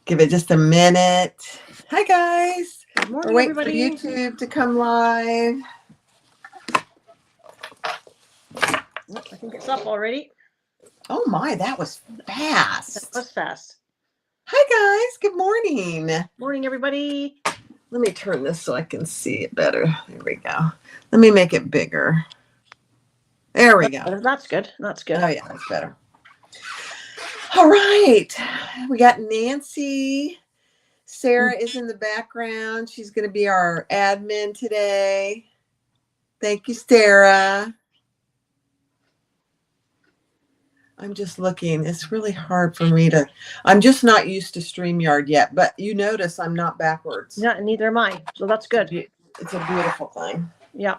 Give it just a minute. Hi, guys. Good morning, We're waiting everybody. for YouTube to come live. I think it's up already. Oh, my, that was fast. That was fast. Hi, guys. Good morning. Morning, everybody. Let me turn this so I can see it better. There we go. Let me make it bigger. There we go. That's good. That's good. Oh, yeah, that's better. All right. We got Nancy. Sarah is in the background. She's going to be our admin today. Thank you, Sarah. I'm just looking. It's really hard for me to, I'm just not used to StreamYard yet, but you notice I'm not backwards. Yeah, neither am I. So that's good. It's a beautiful thing. Yeah.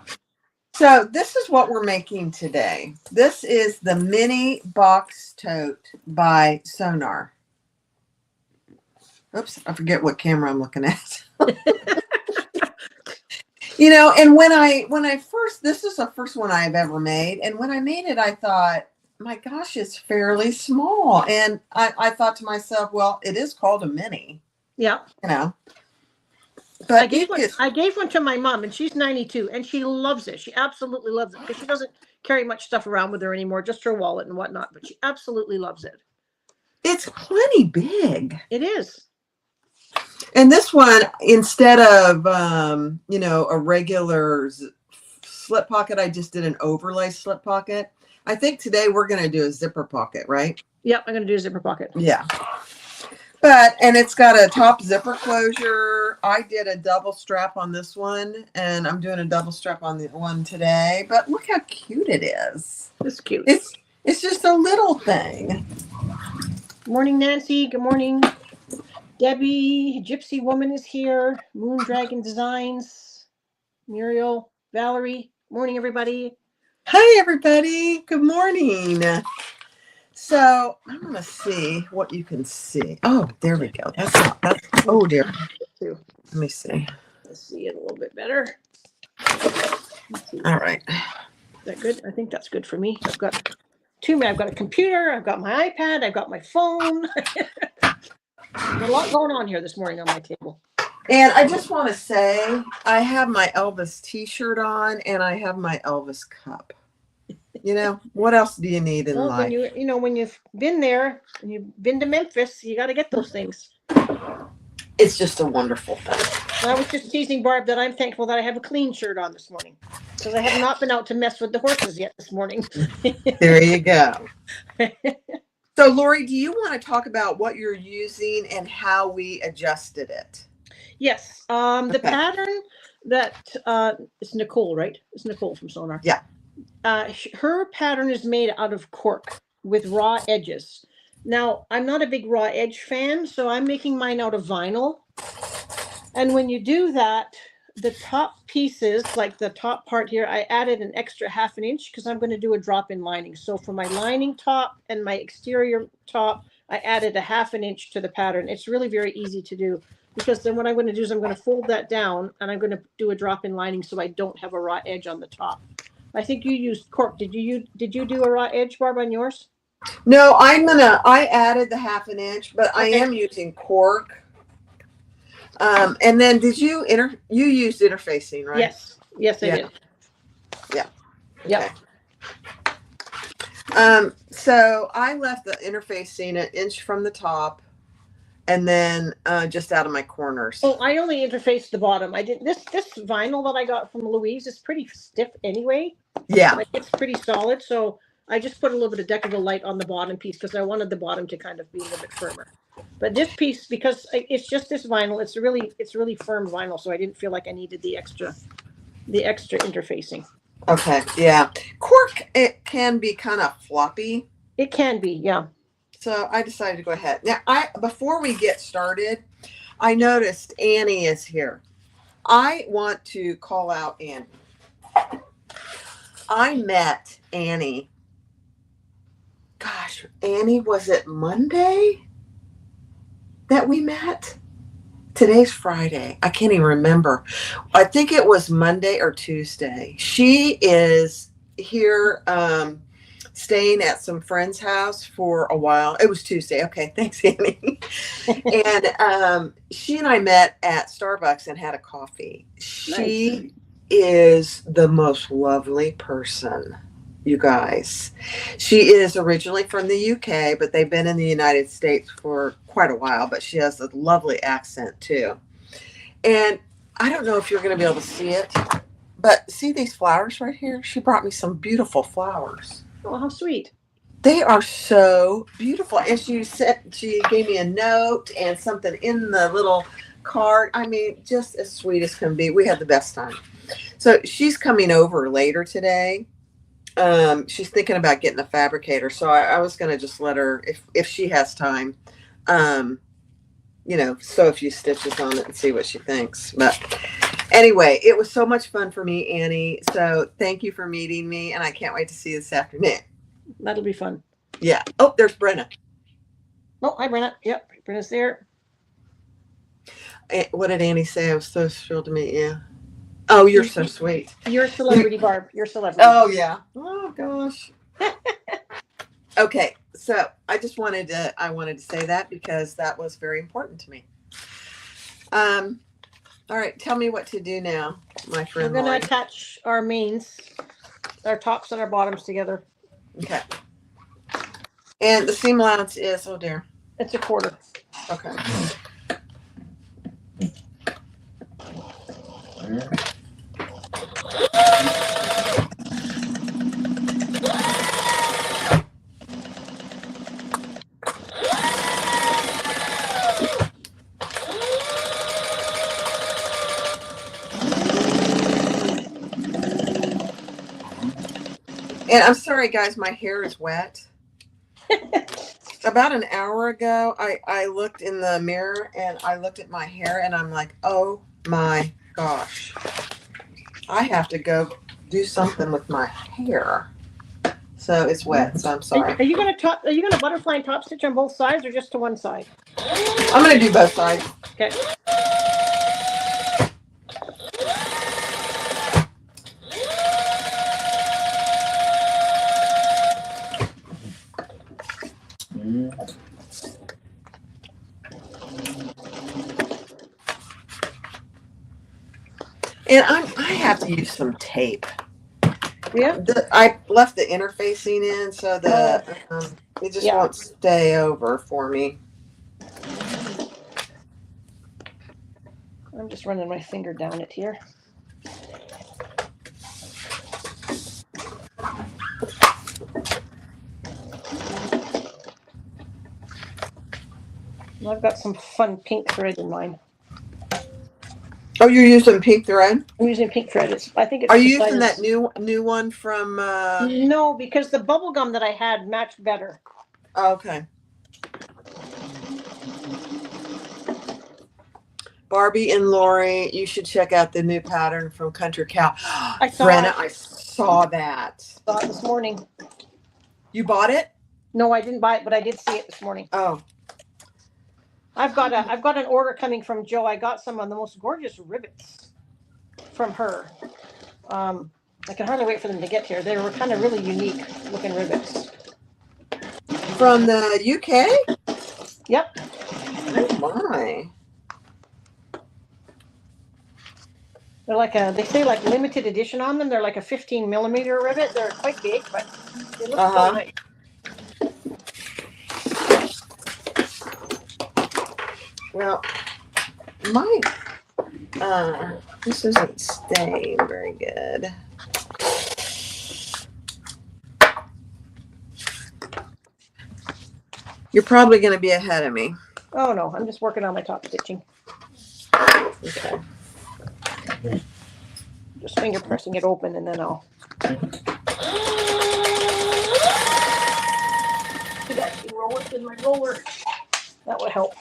So this is what we're making today. This is the mini box tote by Sewgnar. Oops, I forget what camera I'm looking at. You know, and when I first, this is the first one I've ever made. And when I made it, I thought, my gosh, it's fairly small. And I thought to myself, well, it is called a mini. Yeah. You know. But I gave one to my mom, and she's 92, and she loves it. She absolutely loves it because she doesn't carry much stuff around with her anymore, just her wallet and whatnot. But she absolutely loves it. It's plenty big. It is. And this one, instead of, you know, a regular slip pocket, I just did an overlay slip pocket. I think today we're going to do a zipper pocket, right? Yep, I'm going to do a zipper pocket. Yeah. And it's got a top zipper closure. I did a double strap on this one, and I'm doing a double strap on the one today. But look how cute it is. It's cute. It's just a little thing. Good morning, Nancy. Good morning. Debbie, Gypsy Woman is here. Moon Dragon Designs. Muriel, Valerie. Morning, everybody. Hi, everybody. Good morning. So I'm going to see what you can see. Oh, there we go. That's oh, dear. Let me see. Let's see it a little bit better. All right. Is that good? I think that's good for me. I've got a computer. I've got my iPad. I've got my phone. There's a lot going on here this morning on my table. And I just want to say, I have my Elvis t-shirt on, and I have my Elvis cup. You know, what else do you need in life? When you've been there and you've been to Memphis, you got to get those things. It's just a wonderful thing. I was just teasing Barb that I'm thankful that I have a clean shirt on this morning because I have not been out to mess with the horses yet this morning. There you go. So, Lori, do you want to talk about what you're using and how we adjusted it? Yes. The pattern that it's Nicole, right? It's Nicole from Sewgnar. Yeah. Her pattern is made out of cork with raw edges. Now, I'm not a big raw edge fan, so I'm making mine out of vinyl. And when you do that, the top pieces, like the top part here, I added an extra 1/2 inch because I'm going to do a drop-in lining. So for my lining top and my exterior top, I added a 1/2 inch to the pattern. It's really very easy to do because then what I'm going to do is I'm going to fold that down and I'm going to do a drop-in lining so I don't have a raw edge on the top. I think you used cork. Did you do a raw edge, Barb, on yours? No, I added the 1/2 inch, but okay. I am using cork. And then you used interfacing, right? Yes, I did. Yeah. Yeah. Okay. So I left the interfacing 1 inch from the top, and then just out of my corners. Oh, I only interfaced the bottom. I didn't. This vinyl that I got from Louise is pretty stiff anyway. Yeah. Like it's pretty solid. So I just put a little bit of decorative light on the bottom piece because I wanted the bottom to kind of be a little bit firmer. But this piece, because it's just this vinyl, it's really firm vinyl, so I didn't feel like I needed the extra interfacing. Okay, yeah. Cork, it can be kind of floppy. It can be, yeah. So I decided to go ahead. Now, before we get started, I noticed Annie is here. I want to call out Annie. I met Annie. Gosh, Annie, was it Monday that we met? Today's Friday. I can't even remember. I think it was Monday or Tuesday. She is here staying at some friend's house for a while. It was Tuesday. Okay, thanks, Annie. And she and I met at Starbucks and had a coffee. She is the most lovely person, you guys. She is originally from the UK, but they've been in the United States for quite a while, but she has a lovely accent too. And I don't know if you're going to be able to see it, but see these flowers right here? She brought me some beautiful flowers. Oh, how sweet. They are so beautiful. And she said she gave me a note and something in the little card. I mean, just as sweet as can be. We had the best time. So she's coming over later today. She's thinking about getting a fabricator. So I was going to just let her, if she has time, sew a few stitches on it and see what she thinks. But anyway, it was so much fun for me, Annie. So thank you for meeting me. And I can't wait to see you this afternoon. That'll be fun. Yeah. Oh, there's Brenna. Oh, hi, Brenna. Yep, Brenna's there. What did Annie say? I was so thrilled to meet you. Oh, you're so sweet. You're a celebrity, Barb. You're a celebrity. Oh, yeah. Oh, gosh. Okay. So I wanted to say that because that was very important to me. All right. Tell me what to do now, my friend. We're going to attach our mains, our tops and our bottoms together. Okay. And the seam allowance is, oh dear. It's a quarter. Okay. And I'm sorry, guys, my hair is wet. About an hour ago, I looked in the mirror and I looked at my hair and I'm like, oh my gosh. I have to go do something with my hair. So it's wet, so I'm sorry. Are you gonna butterfly and top stitch on both sides or just to one side? I'm gonna do both sides. Okay. And I have to use some tape. Yeah. I left the interfacing in so that it just won't stay over for me. I'm just running my finger down it here. I've got some fun pink thread in mine. Oh, you're using pink thread? I'm using pink thread. I think it's. Are you using that new one from? No, because the bubble gum that I had matched better. Okay. Barbie and Lori, you should check out the new pattern from Country Cow. Brenna, I saw that. Saw it this morning. You bought it? No, I didn't buy it, but I did see it this morning. Oh. I've got an order coming from Joe. I got some of the most gorgeous ribbons from her. I can hardly wait for them to get here. They were kind of really unique looking ribbons. From the UK? Yep. Oh my. They're like they say like limited edition on them. They're like a 15 millimeter rivet. They're quite big, but they look so nice. Well, this isn't staying very good. You're probably going to be ahead of me. Oh no, I'm just working on my top stitching. Okay. Just finger pressing it open and then I'll. Could actually roll it with my roller. That would help.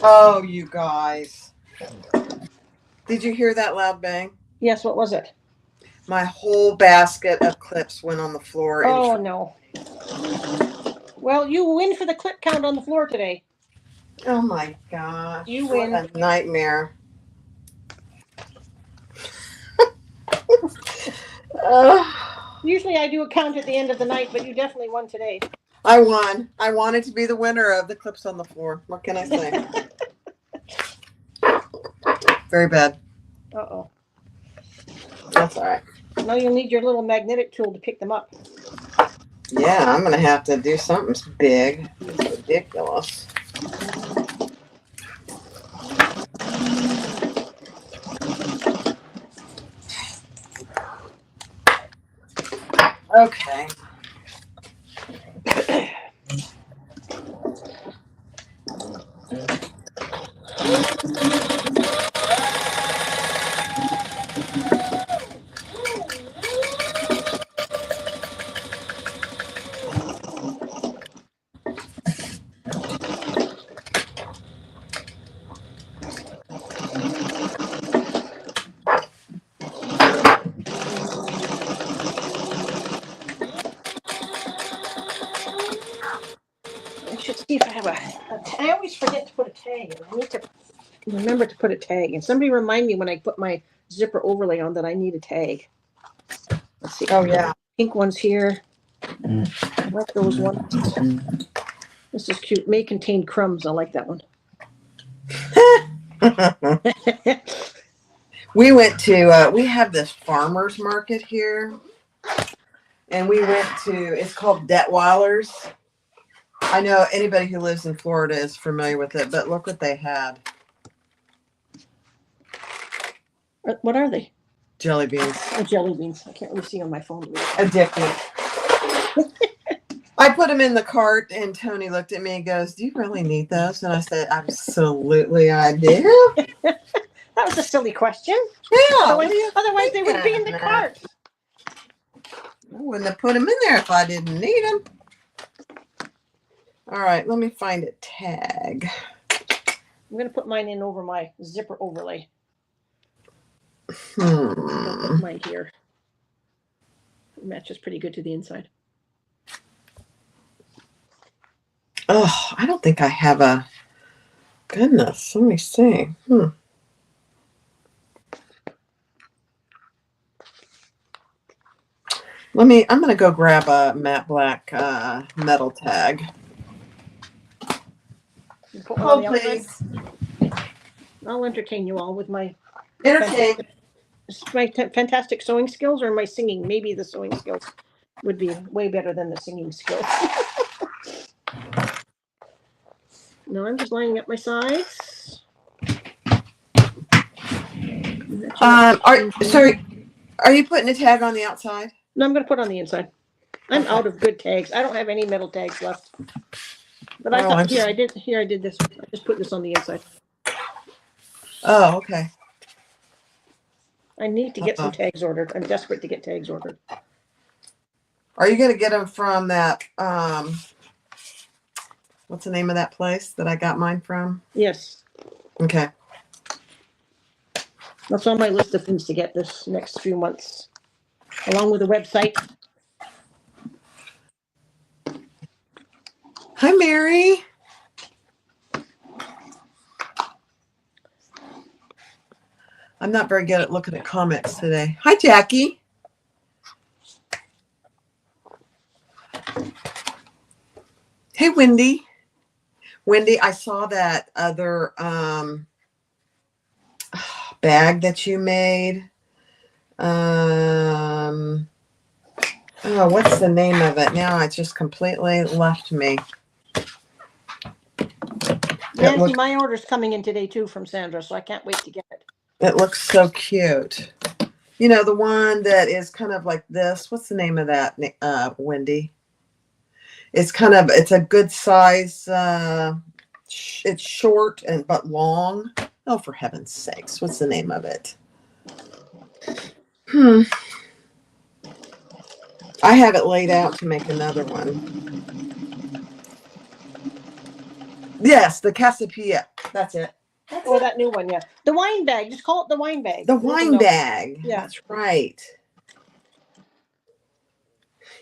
Oh, you guys. Did you hear that loud bang? Yes, what was it? My whole basket of clips went on the floor. Oh, no. Well, you win for the clip count on the floor today. Oh my gosh. You What win. a nightmare. Usually I do a count at the end of the night, but you definitely won today. I won. I wanted to be the winner of the clips on the floor. What can I say? Very bad. Uh-oh. That's all right. Now you'll need your little magnetic tool to pick them up. Yeah, I'm going to have to do something big. It's ridiculous. Okay. I should see if I have I always forget to put a tag. I need to remember to put a tag. And somebody remind me when I put my zipper overlay on that I need a tag. Let's see. Oh, yeah. Pink one's here. I like those ones. This is cute. May contain crumbs. I like that one. We went to, we have this farmer's market here. And we went to, it's called Detweiler's. I know anybody who lives in Florida is familiar with it, but look what they had. What are they? Jelly beans. Oh, jelly beans. I can't really see on my phone. Addictive. I put them in the cart and Tony looked at me and goes, "Do you really need those?" And I said, "Absolutely I do." That was a silly question. Yeah. Otherwise they would be in the cart. I wouldn't have put them in there if I didn't need them. All right, let me find a tag. I'm going to put mine in over my zipper overlay. I'll put mine here. It matches pretty good to the inside. Oh, I don't think I have a. Goodness, let me see. I'm going to go grab a matte black metal tag. Hold, please. I'll entertain you all with my fantastic sewing skills or my singing. Maybe the sewing skills would be way better than the singing skills. No, I'm just lining up my sides. Are you putting a tag on the outside? No, I'm going to put on the inside. I'm out of good tags. I don't have any metal tags left. But I thought I did this. I just put this on the inside. Oh, okay. I need to get some tags ordered. I'm desperate to get tags ordered. Are you going to get them from that, what's the name of that place that I got mine from? Yes. Okay. That's on my list of things to get this next few months, along with a website. Hi, Mary. I'm not very good at looking at comments today. Hi, Jackie. Hey, Wendy. Wendy, I saw that other bag that you made. Oh, what's the name of it? Now it just completely left me. Nancy, my order's coming in today too from Sandra, so I can't wait to get it. It looks so cute. You know, the one that is kind of like this. What's the name of that, Wendy? It's a good size. It's short but long. Oh, for heaven's sakes. What's the name of it? I have it laid out to make another one. Yes, the Casapia. That's it. That's Oh, it. that new one, yeah. The wine bag. Just call it the wine bag. The There's a wine note. bag. Yeah. That's right.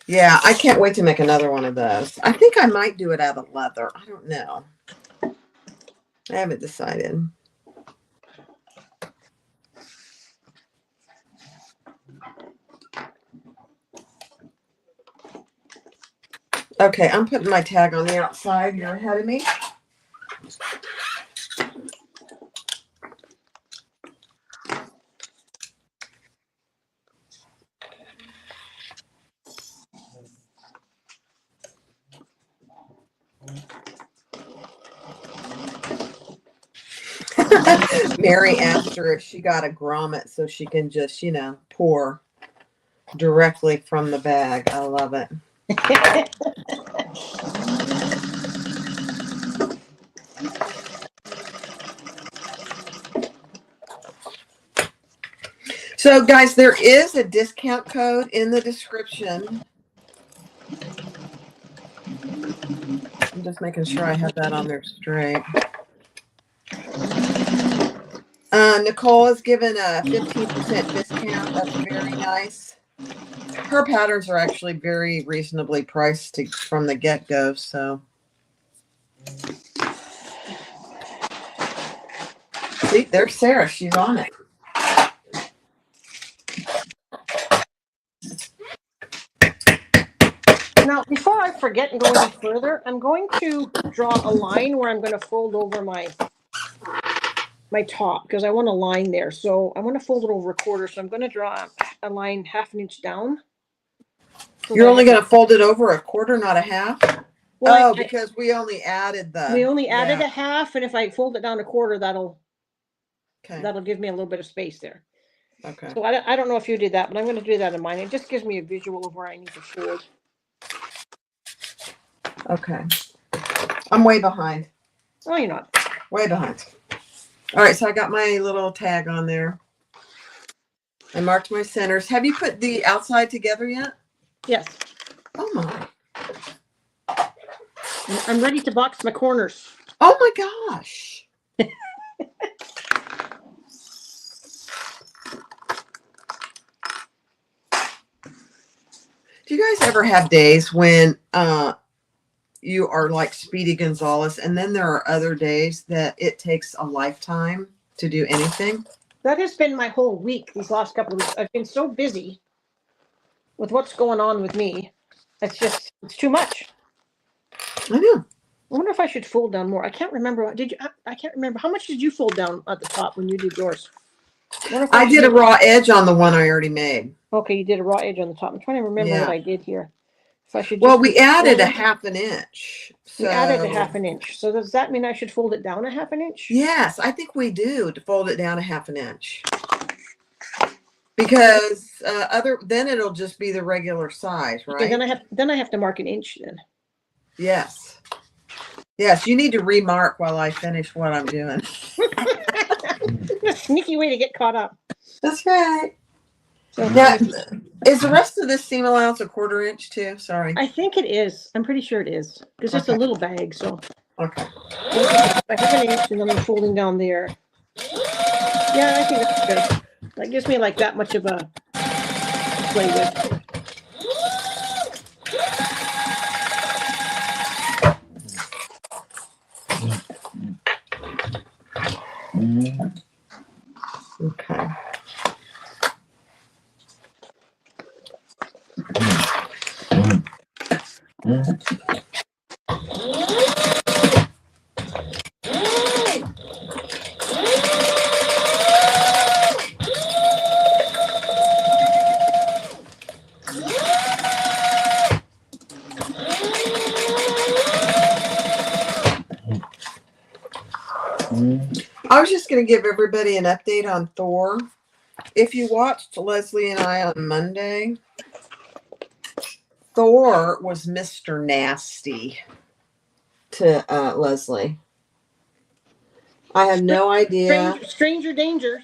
Yeah, I can't wait to make another one of those. I think I might do it out of leather. I don't know. I haven't decided. Okay, I'm putting my tag on the outside. You're ahead of me. Mary asked her if she got a grommet so she can just, pour directly from the bag. I love it. So, guys, there is a discount code in the description. I'm just making sure I have that on there straight. Nicole is given a 15% discount. That's very nice. Her patterns are actually very reasonably priced from the get-go, so. See, there's Sarah. She's on it. Now, before I forget and go any further, I'm going to draw a line where I'm going to fold over my top because I want a line there. So I want to fold it over a quarter. So I'm going to draw a line 1/2 inch down. So you're only going to fold it over a quarter, not a half? Well, because we only added the. We only added a half, and if I fold it down a quarter, that'll give me a little bit of space there. Okay. So I don't know if you did that, but I'm going to do that in mine. It just gives me a visual of where I need to fold. Okay. I'm way behind. Oh, you're not. Way behind. All right, so I got my little tag on there. I marked my centers. Have you put the outside together yet? Yes. Oh my. I'm ready to box my corners. Oh my gosh. Do you guys ever have days when you are like Speedy Gonzalez, and then there are other days that it takes a lifetime to do anything? That has been my whole week these last couple of weeks. I've been so busy with what's going on with me. It's too much. I know. I wonder if I should fold down more. I can't remember. I can't remember. How much did you fold down at the top when you did yours? I did a raw edge on the one I already made. Okay, you did a raw edge on the top. I'm trying to remember what I did here. If I should. Well, we added a 1/2 inch. So. We added a 1/2 inch. So does that mean I should fold it down a 1/2 inch? Yes, I think we do, to fold it down a 1/2 inch. Because then it'll just be the regular size, right? Okay, then I have to mark an inch then. Yes. Yes, you need to remark while I finish what I'm doing. A sneaky way to get caught up. That's right. So now, is the rest of this seam allowance a 1/4 inch too? Sorry. I think it is. I'm pretty sure it is. Because it's a little bag, so. Okay. I have an inch and then I'm folding down there. Yeah, I think that's good. That gives me like that much of a play with. Okay. I was just going to give everybody an update on Thor. If you watched Leslie and I on Monday, Thor was Mr. Nasty to Leslie. I have no idea. Stranger danger.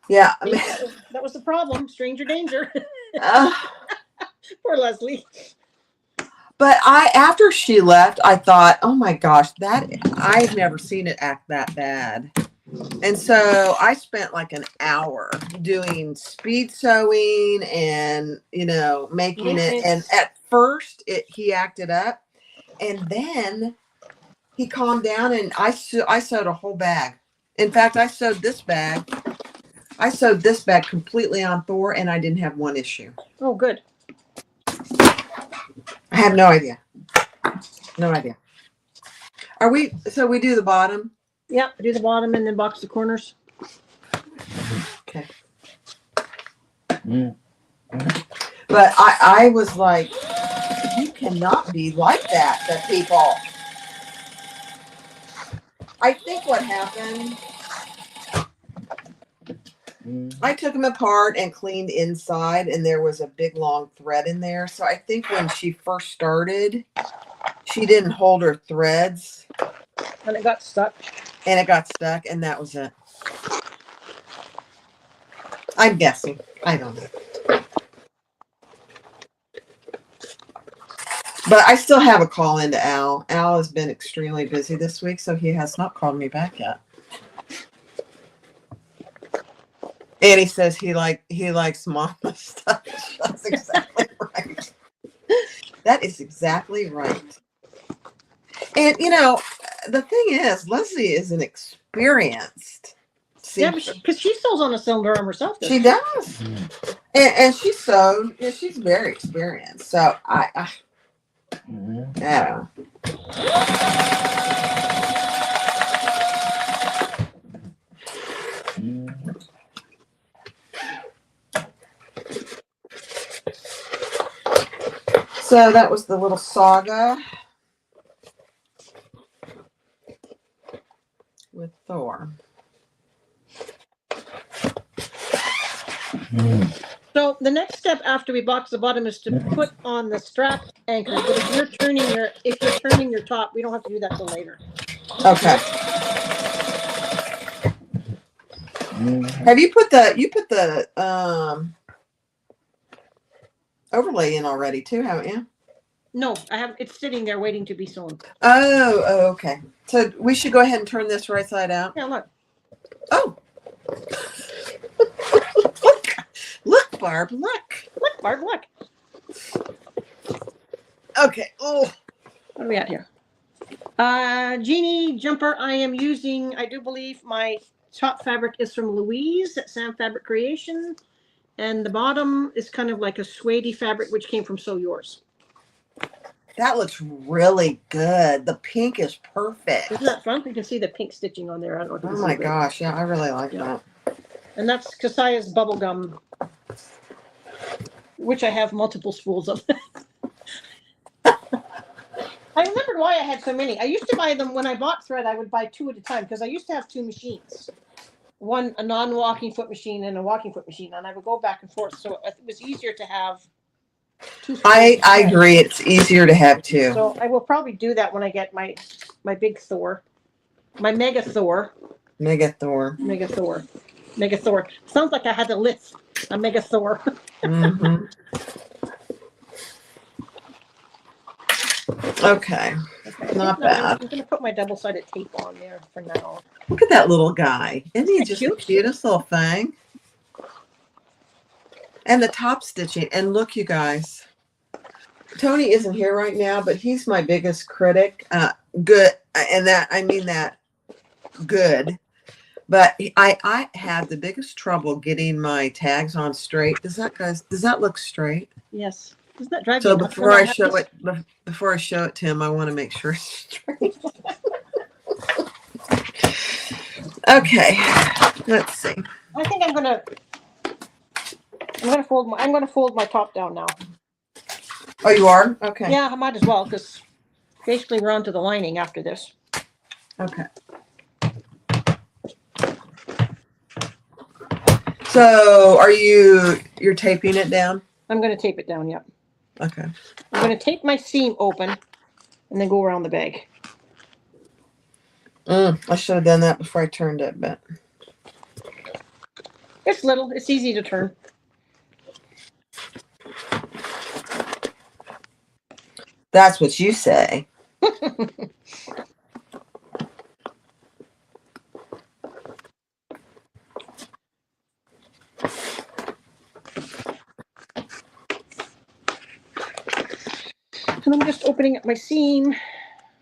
Yeah. That was the problem. Stranger danger. Poor Leslie. But after she left, I thought, oh my gosh, that I've never seen it act that bad. And so I spent like an hour doing speed sewing and, making it. And at first he acted up, and then he calmed down, and I sewed a whole bag. In fact, I sewed this bag completely on Thor, and I didn't have one issue. Oh, good. I have no idea. No idea. So we do the bottom? Yeah, do the bottom and then box the corners. Okay. But I was like, you cannot be like that to people. I think what happened, I took them apart and cleaned inside, and there was a big long thread in there. So I think when she first started, she didn't hold her threads. And it got stuck. And that was it. I'm guessing. I don't know. But I still have a call into Al. Al has been extremely busy this week, so he has not called me back yet. And he says he likes mama stuff. That's exactly right. That is exactly right. And the thing is, Leslie is an experienced. Yeah, because she sews on a cylinder arm herself. She does. And she sewed. Yeah, she's very experienced. So I don't know. So that was the little saga with Thor. So the next step after we box the bottom is to put on the strap anchor. But if you're turning your top, we don't have to do that till later. Okay. Have you put the overlay in already too, haven't you? No, I have. It's sitting there waiting to be sewn. Oh, okay. So we should go ahead and turn this right side out. Yeah, look. Oh. Look, Barb, look. Look, Barb, look. Okay. Oh. What are we at here? Jeannie jumper. I am using, I do believe my top fabric is from Louise at Sam Fabric Creation. And the bottom is kind of like a suede fabric, which came from Sew Yours. That looks really good. The pink is perfect. Isn't that fun? You can see the pink stitching on there. I don't know. Oh my gosh. Yeah, I really like that. And that's Kasaya's bubblegum, which I have multiple spools of. I remembered why I had so many. I used to buy them when I bought thread. I would buy 2 at a time because I used to have 2 machines. One, a non-walking foot machine and a walking foot machine. And I would go back and forth. So it was easier to have 2. I agree. It's easier to have 2. So I will probably do that when I get my big Thor. My Mega Thor. Mega Thor. Mega Thor. Mega Thor. Sounds like I had to lift a Mega Thor. Mm-hmm. Okay. Not bad. I'm going to put my double-sided tape on there for now. Look at that little guy. Isn't he just cute? the cutest little thing? And the top stitching. And look, you guys. Tony isn't here right now, but he's my biggest critic. Good. And that, I mean that good. But I had the biggest trouble getting my tags on straight. Does that look straight? Yes. Doesn't that drive you So nuts before when I that show it to him, I want to make sure it's straight. Okay, let's see. I think I'm gonna fold my top down now. Oh, you are? Okay. Yeah, I might as well because basically we're on to the lining after this. Okay. So you're taping it down? I'm gonna tape it down, yep. Okay. I'm gonna tape my seam open and then go around the bag. I should have done that before I turned it, but It's little, it's easy to turn. That's what you say. And I'm just opening up my seam.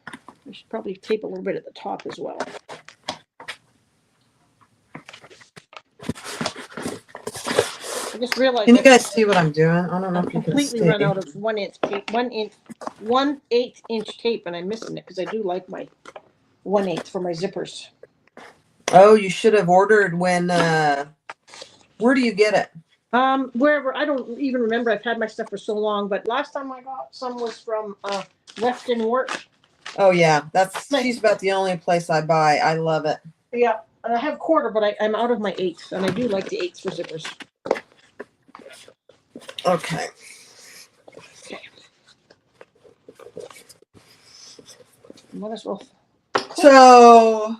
I should probably tape a little bit at the top as well. I just realized. Can you guys see what I'm doing? I don't know I've if you can completely see. run out of 1/8 tape, 1/8 inch tape, and I'm missing it because I do like my 1/8 for my zippers. Oh, you should have ordered when. Where do you get it? Wherever, I don't even remember. I've had my stuff for so long, but last time I got some was from Weston Work. Oh yeah, that's Nice. she's about the only place I buy. I love it. Yeah, and I have quarter, but I'm out of my 8s, and I do like the 8s for zippers. Okay. Might as well. So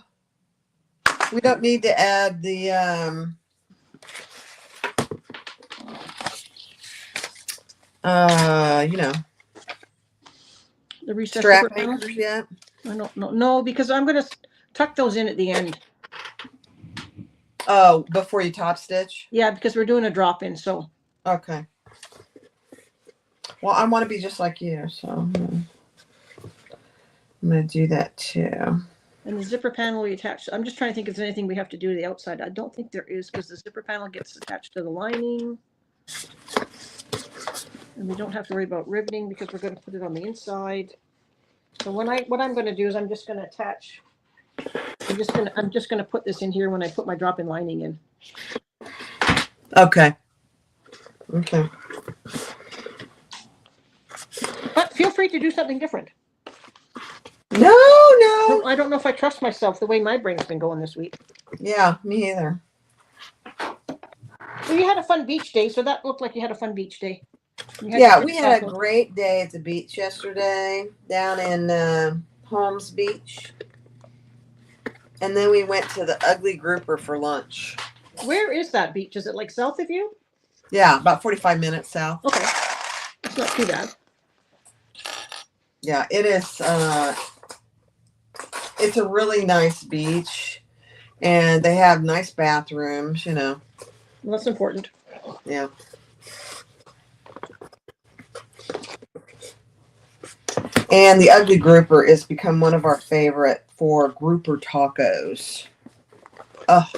we don't need to add the you know, The recessed strap zipper panel? anchors yet. I don't know. No, because I'm going to tuck those in at the end. Oh, before you top stitch? Yeah, because we're doing a drop in, so. Okay. Well, I want to be just like you, so I'm going to do that too. And the zipper panel we attach. I'm just trying to think if there's anything we have to do to the outside. I don't think there is, because the zipper panel gets attached to the lining. And we don't have to worry about riveting because we're going to put it on the inside. So what I'm going to do is I'm just going to attach. I'm just going to put this in here when I put my drop-in lining in. Okay. Okay. But feel free to do something different. No. I don't know if I trust myself the way my brain's been going this week. Yeah, me either. So you had a fun beach day. So that looked like you had a fun beach day. Yeah, we had a great day at the beach yesterday down in Holmes Beach. And then we went to the Ugly Grouper for lunch. Where is that beach? Is it like south of you? Yeah, about 45 minutes south. Okay. It's not too bad. Yeah, it is. It's a really nice beach. And they have nice bathrooms, you know. Well, that's important. Yeah. And the Ugly Grouper has become one of our favorite for grouper tacos. Oh,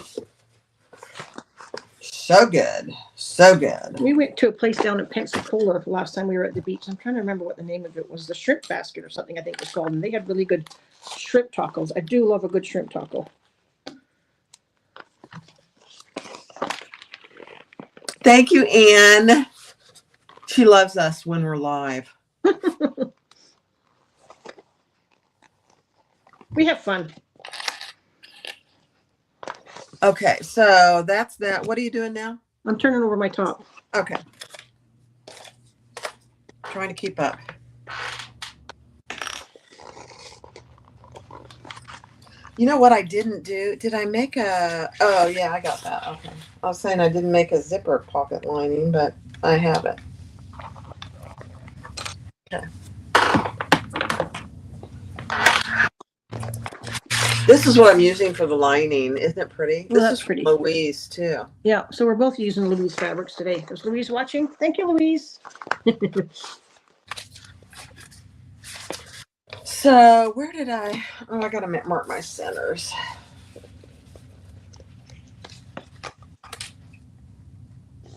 so good. So good. We went to a place down in Pensacola last time we were at the beach. I'm trying to remember what the name of it was. The Shrimp Basket or something, I think it was called. And they had really good shrimp tacos. I do love a good shrimp taco. Thank you, Anne. She loves us when we're live. We have fun. Okay, so that's that. What are you doing now? I'm turning over my top. Okay. Trying to keep up. You know what I didn't do? Did I make a... Oh, yeah, I got that. Okay. I was saying I didn't make a zipper pocket lining, but I have it. Okay. This is what I'm using for the lining. Isn't it pretty? Well, this that's is pretty. Louise, too. Yeah, so we're both using Louise fabrics today. Is Louise watching? Thank you, Louise. So where did I... Oh, I got to mark my centers.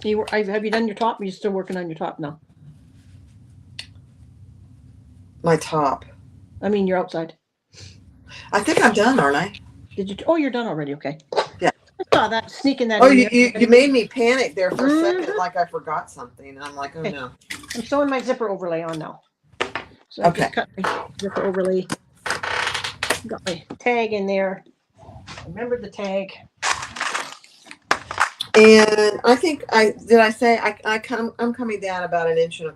Have you done your top? Or are you still working on your top now? My top. I mean, you're outside. I think I'm done, aren't I? Did you? Oh, you're done already. Okay. Yeah. I saw that sneaking that. Oh, in you made me panic there for a second, like I forgot something. I'm like, oh no. I'm sewing my zipper overlay on now. So Okay. I just cut my zipper overlay. Got my tag in there. Remembered the tag. And I think I'm coming down about 1.25 inches.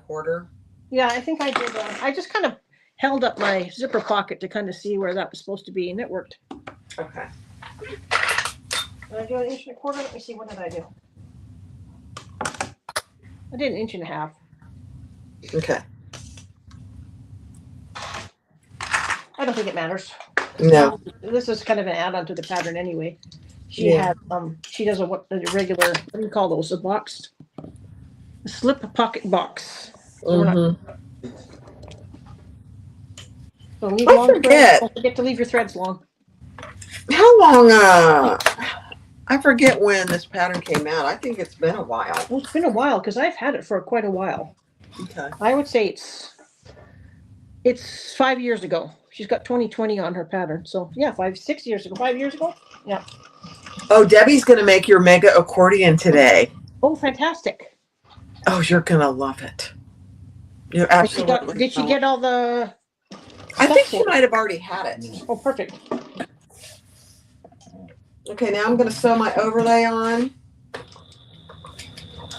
Yeah, I think I did. I just kind of held up my zipper pocket to kind of see where that was supposed to be, and it worked. Okay. Did I do 1.25 inches? Let me see. What did I do? I did 1.5 inches. Okay. I don't think it matters. No. This is kind of an add-on to the pattern anyway. She had she does a regular, what do you call those? A boxed slip pocket box. So So leave I long forget. threads. Don't forget to leave your threads long. How long? I forget when this pattern came out. I think it's been a while. Well, it's been a while because I've had it for quite a while. Okay. I would say it's 5 years ago. She's got 2020 on her pattern. So yeah, 6 years ago. 5 years ago. Yeah. Oh, Debbie's gonna make your mega accordion today. Oh, fantastic. Oh, you're gonna love it. You're absolutely. Did she get all the? I think she might have already had it. Oh, perfect. Okay, now I'm going to sew my overlay on.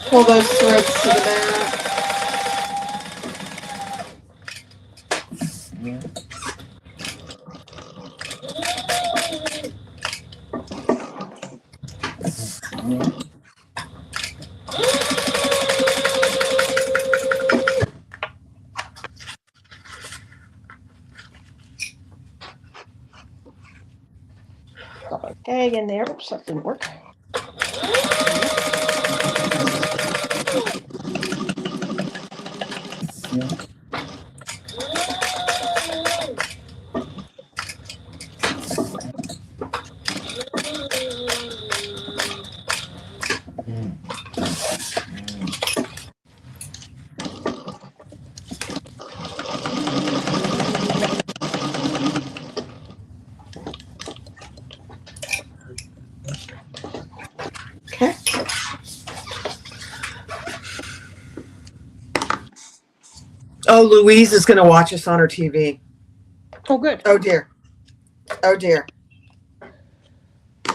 Pull those threads to the back. Got a tag in there. Oops, that didn't work. Okay. Oh, Louise is going to watch us on her TV. Oh, good. Oh, dear. Oh, dear.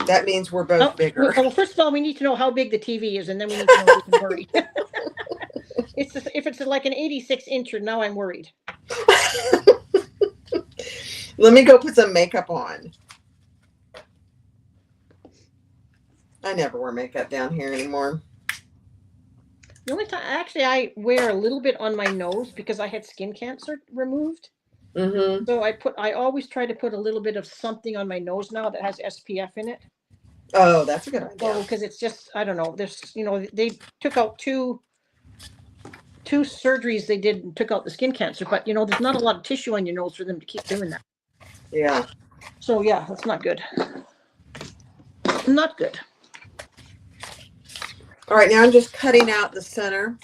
That means we're both bigger. Well, first of all, we need to know how big the TV is, and then we need to know if we can worry. If it's like an 86-incher, now I'm worried. Let me go put some makeup on. I never wear makeup down here anymore. The only time, actually, I wear a little bit on my nose because I had skin cancer removed. So I always try to put a little bit of something on my nose now that has SPF in it. Oh, that's a good idea. Well, because it's just, I don't know. There's, they took out two surgeries they did and took out the skin cancer, but there's not a lot of tissue on your nose for them to keep doing that. Yeah. So yeah, that's not good. Not good. All right, now I'm just cutting out the center.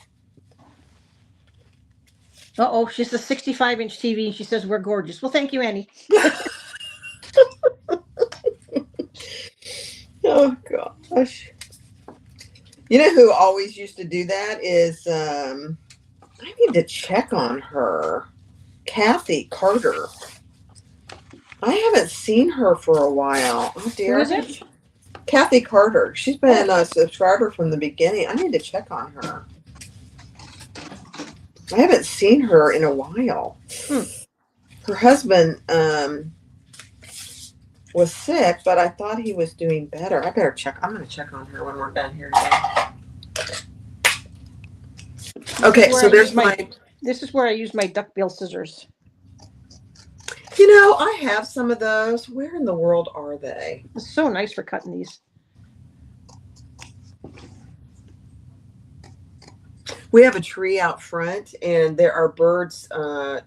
Uh-oh, she's a 65-inch TV, and she says we're gorgeous. Well, thank you, Annie. Oh, gosh. You know who always used to do that is, I need to check on her. Kathy Carter. I haven't seen her for a while. Oh, dear. Who is it? Kathy Carter. She's been a subscriber from the beginning. I need to check on her. I haven't seen her in a while. Her husband was sick, but I thought he was doing better. I better check. I'm going to check on her when we're done here today. Okay, so there's my... This is where I use my duckbill scissors. I have some of those. Where in the world are they? It's so nice for cutting these. We have a tree out front, and there are birds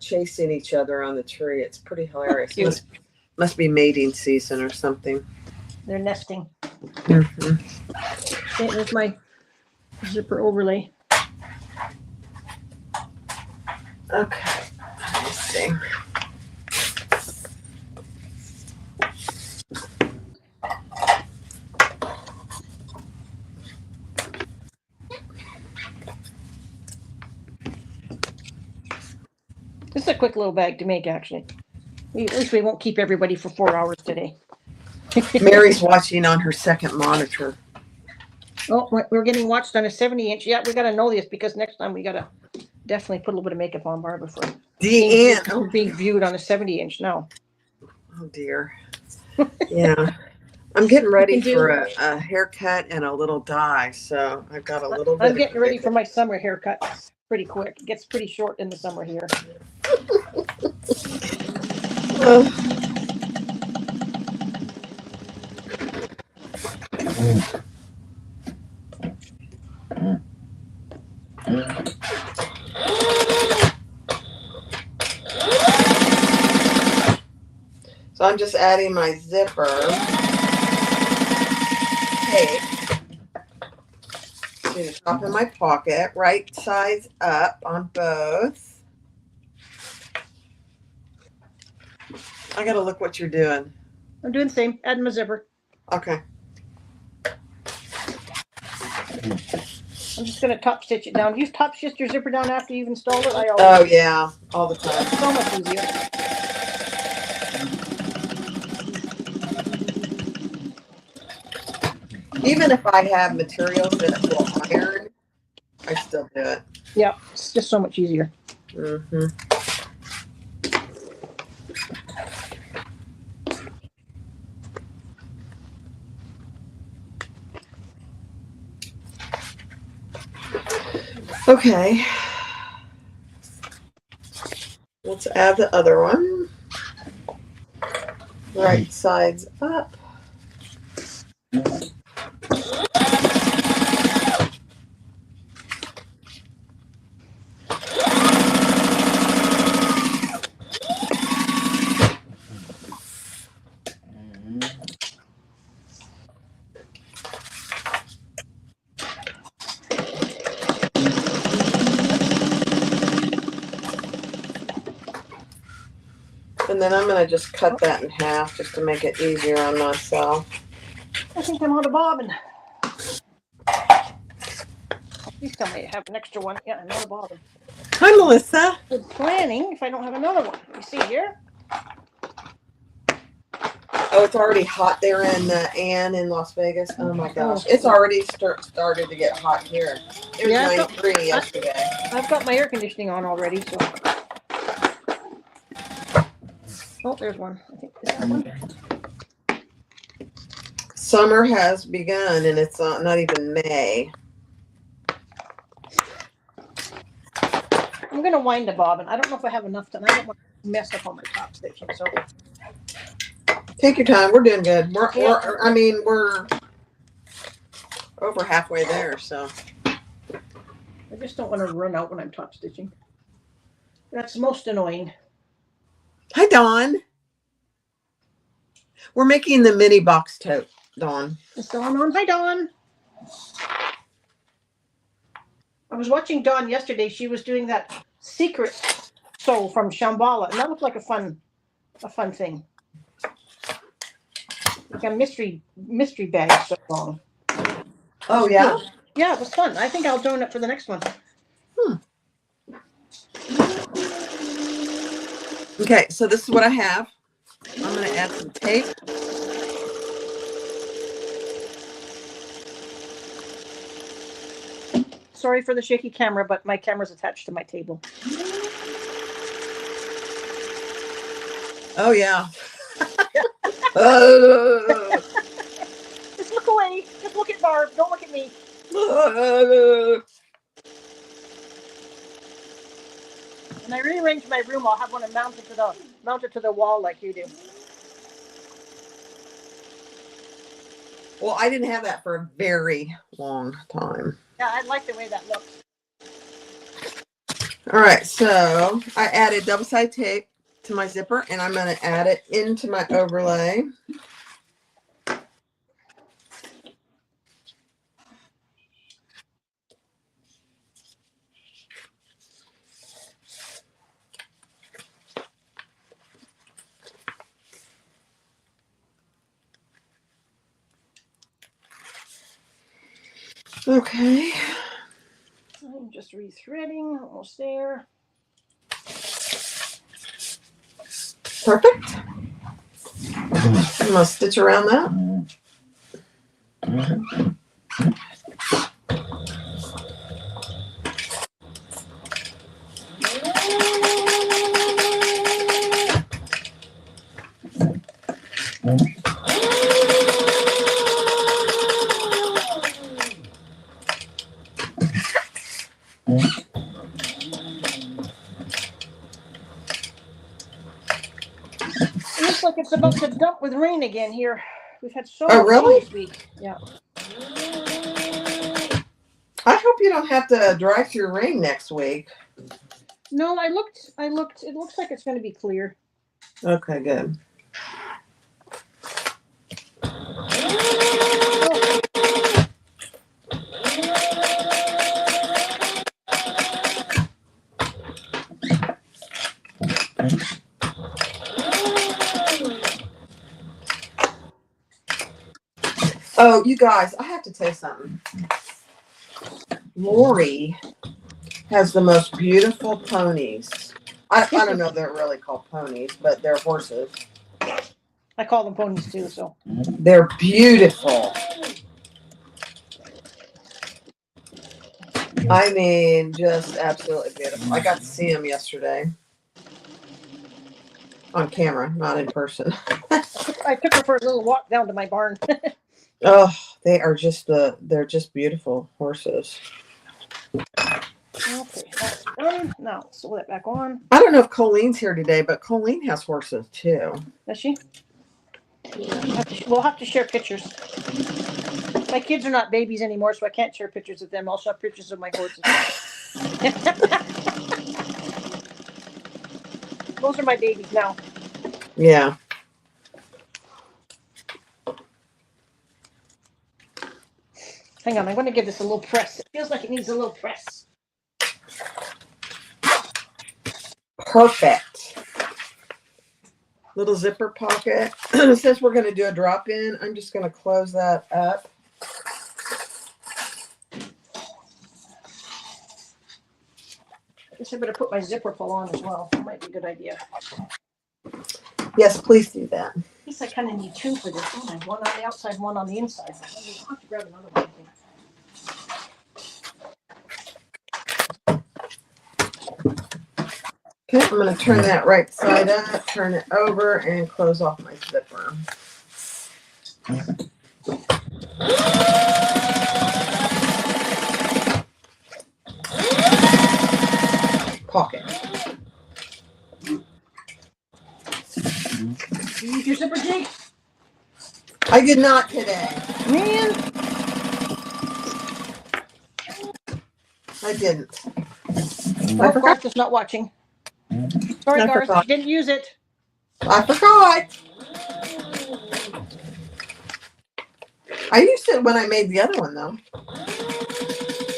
chasing each other on the tree. It's pretty hilarious. Must be mating season or something. They're nesting. Okay, there's my zipper overlay. Okay, let's see. This is a quick little bag to make, actually. At least we won't keep everybody for 4 hours today. Mary's watching on her second monitor. Oh, we're getting watched on a 70-inch. Yeah, we got to know this because next time we got to definitely put a little bit of makeup on Barbara for being viewed on a 70-inch now. Oh, dear. Yeah. I'm getting ready for a haircut and a little dye, so I've got a little bit. I'm getting ready for my summer haircut pretty quick. It gets pretty short in the summer here. So I'm just adding my zipper tape to the top of my pocket, right sides up on both. I gotta look what you're doing. I'm doing the same, adding my zipper. Okay. I'm just going to top stitch it down. Do you top stitch your zipper down after you've installed it? I always. Oh yeah, all the time. So much easier. Even if I have materials that will iron, I still do it. Yeah, it's just so much easier. Mm-hmm. Okay. Let's add the other one. Right sides up. And then I'm going to just cut that in half just to make it easier on myself. I think I'm out of bobbin. At least I might have an extra one. Yeah, I'm out of bobbin. Hi, Melissa. Good planning if I don't have another one. You see here? Oh, it's already hot there in Ann in Las Vegas. Oh my gosh. It's already started to get hot here. It was 93 yesterday. I've got my air conditioning on already, so. Oh, there's one. I think this one. Summer has begun and it's not even May. I'm going to wind the bobbin. I don't know if I have enough tonight. I don't want to mess up on my top stitching, so. Take your time. We're doing good. We're over halfway there, so. I just don't want to run out when I'm top stitching. That's most annoying. Hi, Dawn. We're making the mini box tote, Dawn. Is Dawn on? Hi, Dawn. I was watching Dawn yesterday. She was doing that secret sew from Shambhala, and that looked like a fun thing. Like a mystery bag so long. Oh yeah. Yeah, it was fun. I think I'll join up for the next one. Okay, so this is what I have. I'm going to add some tape. Sorry for the shaky camera, but my camera's attached to my table. Oh yeah. Just look away. Just look at Barb. Don't look at me. When I rearrange my room, I'll have one mounted to the wall like you do. Well, I didn't have that for a very long time. Yeah, I like the way that looks. All right, so I added double-sided tape to my zipper, and I'm going to add it into my overlay. Okay. I'm just rethreading, almost there. Perfect. I'm going to stitch around that. it's about to dump with rain again here. We've had so Oh, much really? rain this week. Yeah. I hope you don't have to drive through rain next week. No, I looked. It looks like it's going to be clear. Okay, good. Oh, you guys, I have to tell you something. Lori has the most beautiful ponies. I don't know if they're really called ponies, but they're horses. I call them ponies too, so. They're beautiful. I mean, just absolutely beautiful. I got to see them yesterday on camera, not in person. I took her for a little walk down to my barn. Oh, they're just beautiful horses. Okay, that's done. Now, sew that back on. I don't know if Colleen's here today, but Colleen has horses too. Does she? We'll have to share pictures. My kids are not babies anymore, so I can't share pictures of them. I'll show pictures of my horses. Those are my babies now. Yeah. Hang on, I'm going to give this a little press. It feels like it needs a little press. Perfect. Little zipper pocket. Since we're going to do a drop in, I'm just going to close that up. I guess I better put my zipper pull on as well. That might be a good idea. Yes, please do that. At least I kind of need two for this one. I have one on the outside, one on the inside. I'll have to grab another one, I think. Okay, I'm going to turn that right side up, turn it over, and close off my zipper. Pocket. Did you use your zipper, Jake? I did not today. Man. I didn't. Oh, Garth is not watching. Sorry, I Garth. forgot. You didn't use it. I forgot. I used it when I made the other one, though.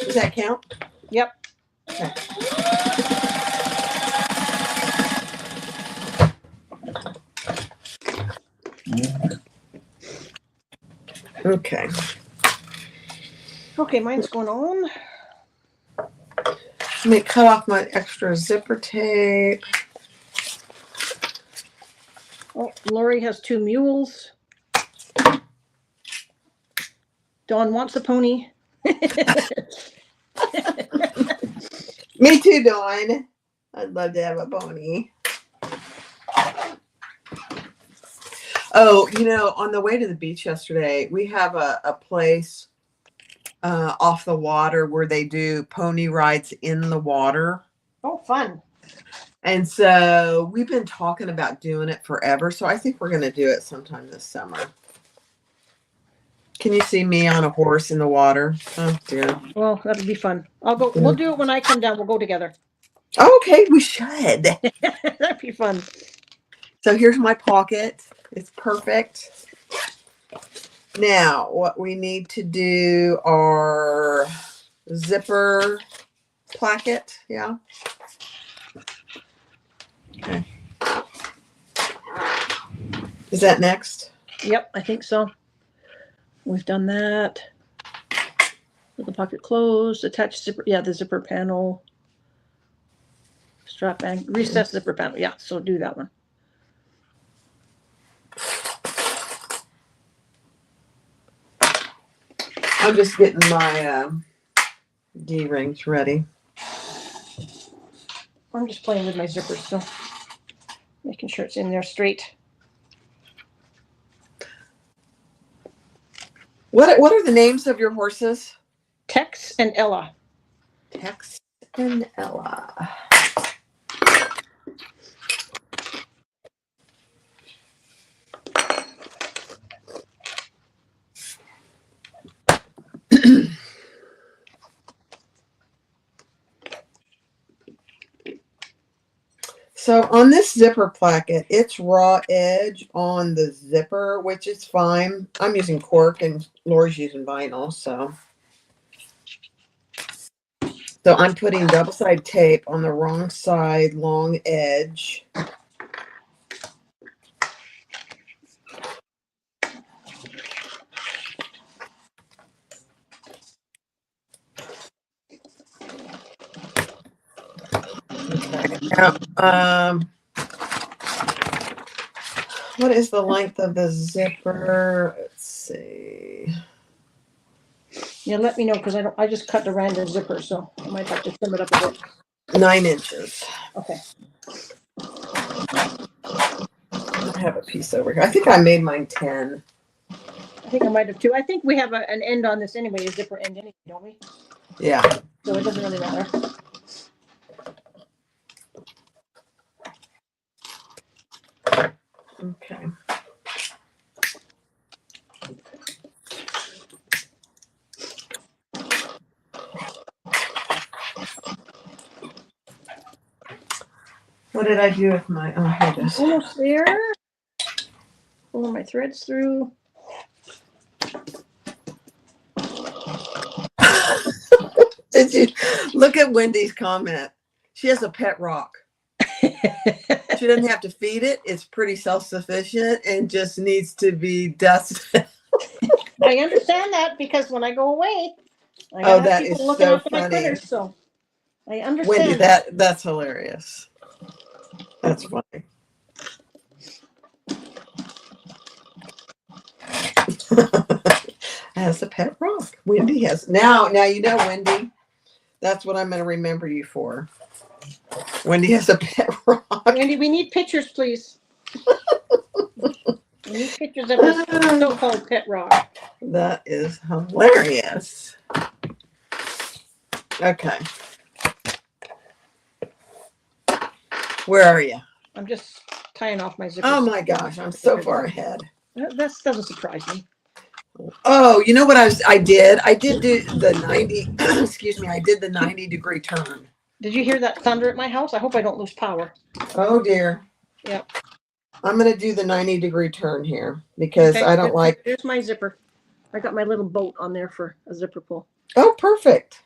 Does that count? Yep. Okay. Okay. Okay, mine's going on. Let me cut off my extra zipper tape. Oh, Lori has two mules. Dawn wants a pony. Me too, Dawn. I'd love to have a pony. Oh, on the way to the beach yesterday, we have a place off the water where they do pony rides in the water. Oh, fun. And so we've been talking about doing it forever. So I think we're going to do it sometime this summer. Can you see me on a horse in the water? Oh, dear. Well, that'd be fun. I'll go. We'll do it when I come down. We'll go together. Okay, we should. That'd be fun. So here's my pocket. It's perfect. Now, what we need to do are zipper placket. Yeah. Okay. Is that next? Yep, I think so. We've done that. With the pocket closed, attach zipper. Yeah, the zipper panel. Strap bag, recess zipper panel. Yeah, so do that one. I'm just getting my D-rings ready. I'm just playing with my zippers, so making sure it's in there straight. What are the names of your horses? Tex and Ella. Tex and Ella. So on this zipper placket, it's raw edge on the zipper, which is fine. I'm using cork and Laura's using vinyl, so I'm putting double side tape on the wrong side, long edge. Okay. Now, what is the length of the zipper? Let's see. Yeah, let me know because I just cut the random zipper, so I might have to trim it up a bit. 9 inches. Okay. I have a piece over here. I think I made mine 10. I think I might have too. I think we have an end on this anyway, a zipper end anyway, don't we? Yeah. So it doesn't really matter. Okay. What did I do with my, oh, here it is. Almost there. Pulling my threads through. Did you look at Wendy's comment? She has a pet rock. She doesn't have to feed it. It's pretty self-sufficient and just needs to be dusted. I understand that because when I go away, I Oh, have that people is looking so after my funny. critters, so I understand. Wendy, that's hilarious. That's funny. Has a pet rock. Wendy has now you know, Wendy. That's what I'm going to remember you for. Wendy has a pet rock. Wendy, we need pictures, please. We need pictures of this so-called pet rock. That is hilarious. Okay. Where are you? I'm just tying off my zipper. Oh my gosh, I'm so far ahead. That doesn't surprise me. Oh, you know what I did? I did do the 90, excuse me, I did the 90-degree turn. Did you hear that thunder at my house? I hope I don't lose power. Oh dear. Yep. I'm going to do the 90-degree turn here because Okay, I don't like. Here's my zipper. I got my little boat on there for a zipper pull. Oh, perfect.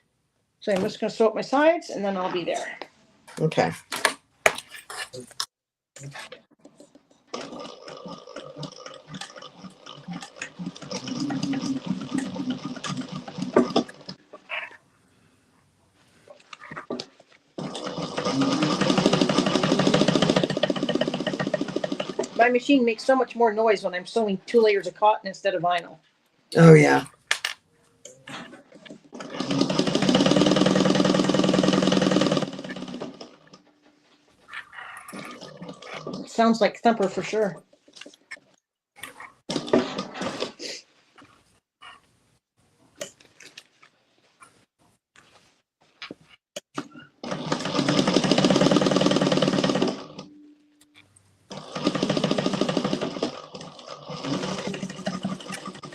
So I'm just going to sew up my sides and then I'll be there. Okay. My machine makes so much more noise when I'm sewing 2 layers of cotton instead of vinyl. Oh, yeah. It sounds like thumper for sure.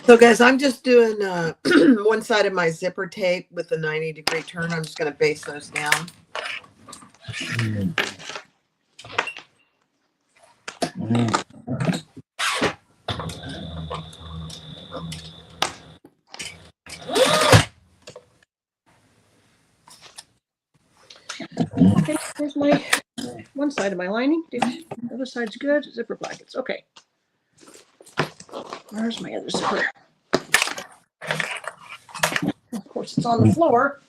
So guys, I'm just doing one side of my zipper tape with the 90-degree turn. I'm just going to base those down. Okay, here's my one side of my lining. The other side's good. Zipper blankets. Okay. Where's my other zipper? Of course, it's on the floor.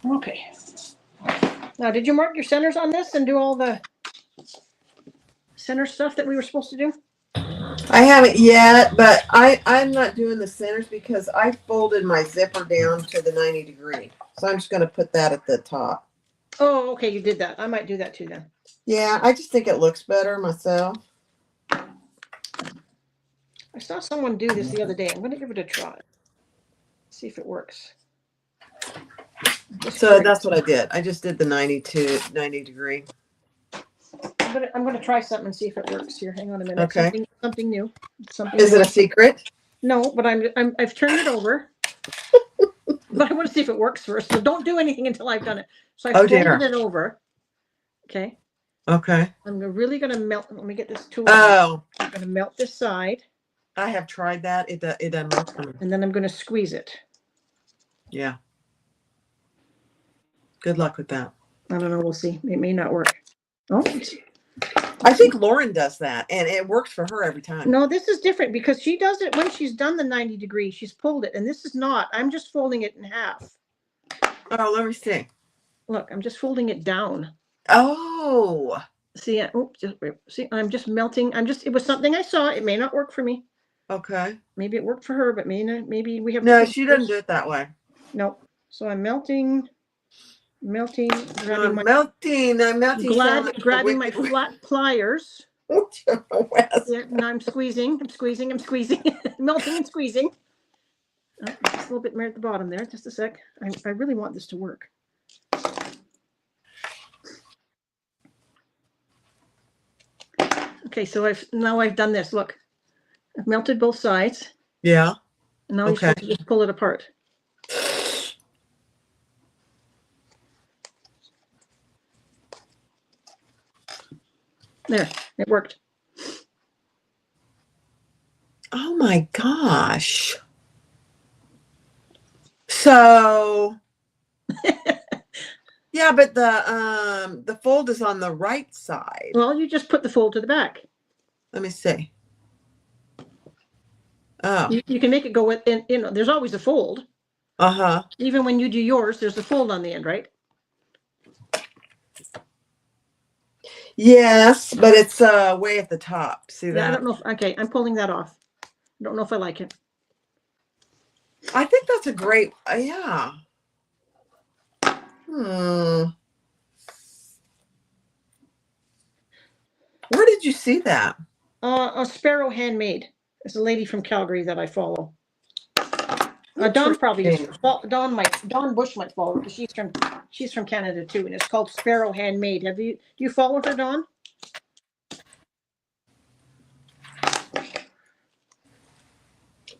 Okay. Now, did you mark your centers on this and do all the center stuff that we were supposed to do? I haven't yet, but I'm not doing the centers because I folded my zipper down to the 90-degree. So I'm just going to put that at the top. Oh, okay, you did that. I might do that too then. Yeah, I just think it looks better myself. I saw someone do this the other day. I'm going to give it a try. See if it works. So that's what I did. I just did the 90-degree. I'm going to try something and see if it works here. Hang on a minute. Okay. Something new. Is it a secret? No, but I've turned it over. But I want to see if it works first. So don't do anything until I've done it. So I Oh, folded dear. it over. Okay. Okay. I'm really going to melt. Let me get this tool. Oh, I'm going to melt this side. I have tried that. It doesn't work for me. And then I'm going to squeeze it. Yeah. Good luck with that. I don't know. We'll see. It may not work. Oh, I think Lauren does that, and it works for her every time. no, this is different because she does it when she's done the 90 degrees. She's pulled it, and this is not. I'm just folding it in half. Oh, let me see. Look, I'm just folding it down. Oh. See, see, I'm just melting. It was something I saw. It may not work for me. Okay. Maybe it worked for her, but maybe we have. No, she doesn't do it that way. No. So I'm melting, grabbing I'm melting. grabbing my flat pliers. West. Yeah, and I'm squeezing, melting and squeezing. Oh, just a little bit more at the bottom there. Just a sec. I really want this to work. Okay, so now I've done this. Look, I've melted both sides. Yeah. And now you're supposed to just pull it apart. There, it worked. Oh my gosh. So yeah, but the fold is on the right side. Well, you just put the fold to the back. Let me see. Oh. You can make it go with, there's always a fold. Uh-huh. Even when you do yours, there's a fold on the end, right? Yes, but it's way at the top. See that? I don't know. Okay, I'm pulling that off. I don't know if I like it. I think that's a great, yeah. Where did you see that? A Sparrow Handmade. It's a lady from Calgary that I follow. Dawn probably Dawn Bush might follow her because she's from Canada too, and it's called Sparrow Handmade. Do you follow her, Dawn?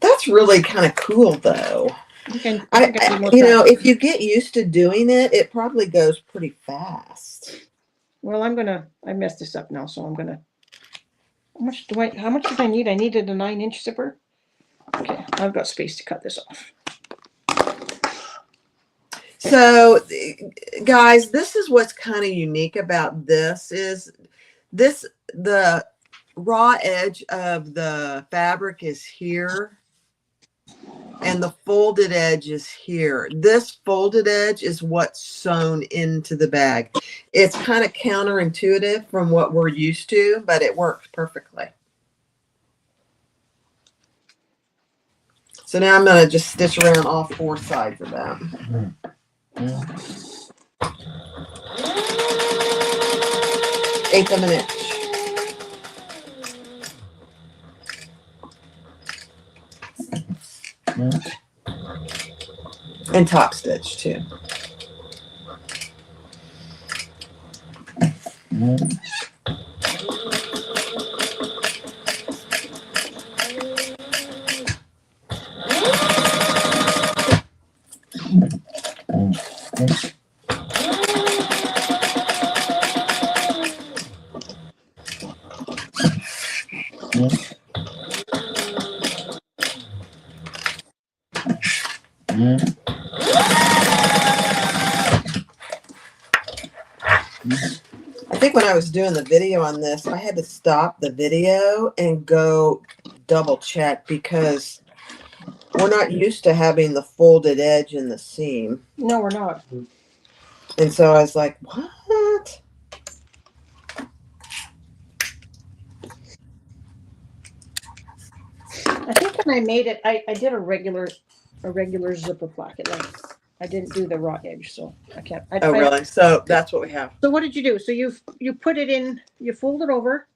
That's really kind of cool, though. If you get used to doing it, it probably goes pretty fast. Well, I messed this up now, so I'm gonna. How much did I need? I needed a 9-inch zipper. Okay, I've got space to cut this off. So, guys, this is what's kind of unique about this is the raw edge of the fabric is here and the folded edge is here. This folded edge is what's sewn into the bag. It's kind of counterintuitive from what we're used to, but it works perfectly. So now I'm going to just stitch around all 4 sides of that. Eighth of an inch. And top stitch too. I think when I was doing the video on this, I had to stop the video and go double check because we're not used to having the folded edge in the seam. No, we're not. And so I was like, what? I think when I made it, I did a regular zipper placket. Like I didn't do the raw edge, so I can't. Oh, really? So that's what we have. So what did you do? So you put it in, you fold it over.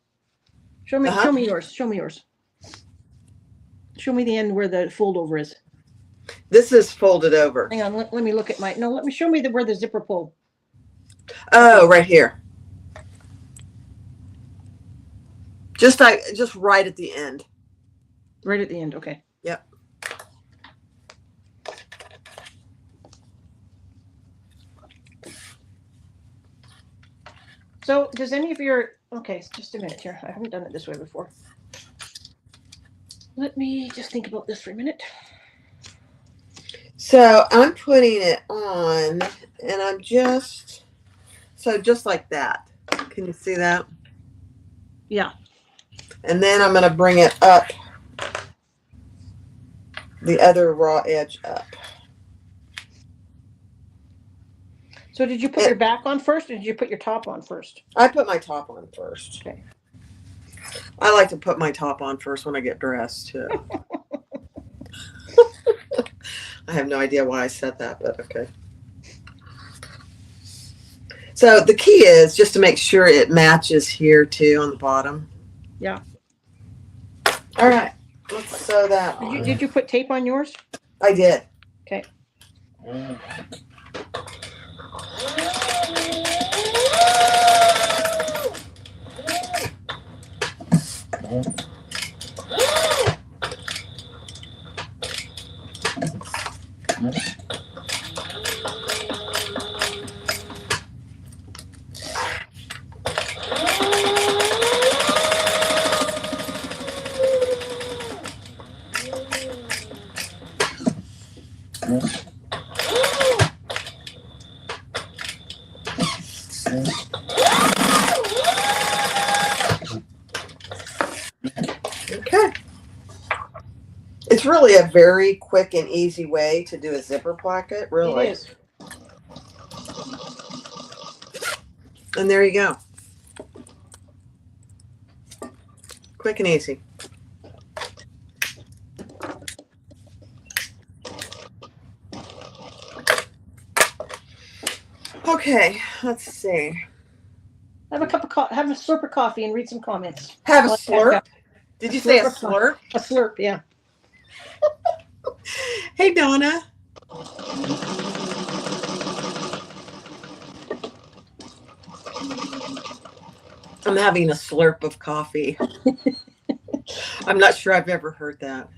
Show me yours. Show me yours. Show me the end where the fold over is. This is folded over. Hang on, let me look at let me show me where the zipper pull. Oh, right here. Just right at the end. Right at the end, okay. Yep. So does any of your, okay, just a minute here. I haven't done it this way before. Let me just think about this for a minute. So I'm putting it on, and I'm just like that. Can you see that? Yeah. And then I'm going to bring it up, the other raw edge up. So did you put your back on first, or did you put your top on first? I put my top on first. Okay. I like to put my top on first when I get dressed, too. I have no idea why I said that, but okay. So the key is just to make sure it matches here, too, on the bottom. Yeah. All right. Let's sew that on. Did you put tape on yours? I did. Okay. Okay. It's really a very quick and easy way to do a zipper placket, really. It is. And there you go. Quick and easy. Okay, let's see. Have a cup of coffee, have a slurp of coffee, and read some comments. Have a slurp? Did you say a slurp? A slurp, yeah. Hey, Donna. I'm having a slurp of coffee. I'm not sure I've ever heard that.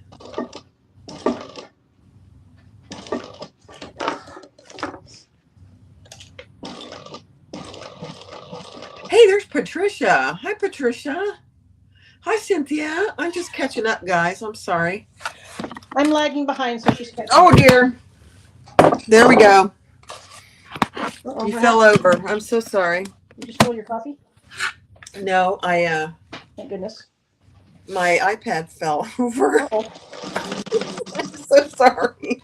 Hey, there's Patricia. Hi, Patricia. Hi, Cynthia. I'm just catching up, guys. I'm sorry. I'm lagging behind, so she's catching Oh, dear. There we go. Uh-oh, You fell over. I'm so sorry. You just stole your coffee? No, Thank goodness. my iPad fell over. Uh-oh. I'm so sorry.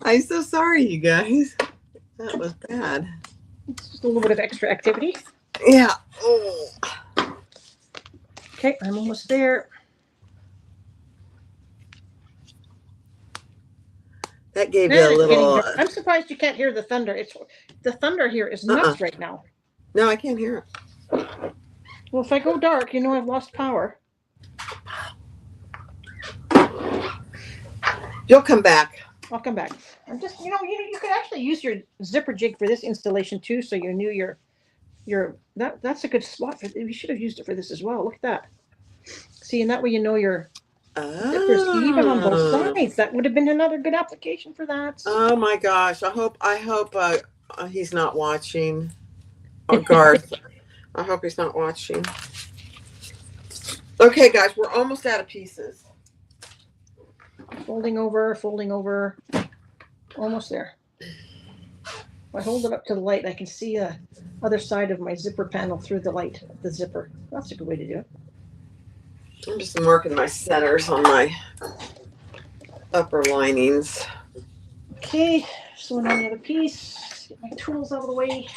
I'm so sorry, you guys. That was bad. It's just a little bit of extra activity. Yeah. Oh. Okay, I'm almost there. That gave you a little. I'm surprised you can't hear the thunder. The thunder here is nuts right now. No, I can't hear it. Well, if I go dark, you know I've lost power. You'll come back. I'll come back. I'm just, you could actually use your zipper jig for this installation too, so you knew that's a good spot for. We should have used it for this as well. Look at that. See, and that way you know your zippers even on both sides. That would have been another good application for that. Oh my gosh! I hope he's not watching. Oh, Garth. I hope he's not watching. Okay, guys, we're almost out of pieces. Folding over, almost there. If I hold it up to the light, I can see the other side of my zipper panel through the light, the zipper. That's a good way to do it. I'm just marking my centers on my upper linings. Okay, sewing on the other piece. Get my tools out of the way.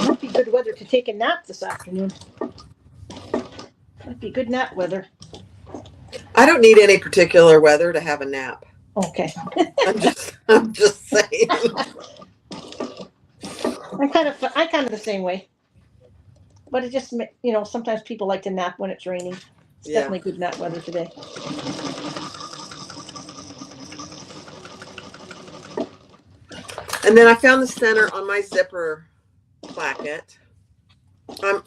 Might be good weather to take a nap this afternoon. Might be good nap weather. I don't need any particular weather to have a nap. Okay. I'm just saying. I'm kind of the same way. But it just, sometimes people like to nap when it's raining. It's definitely good nap weather today. And then I found the center on my zipper placket. I'm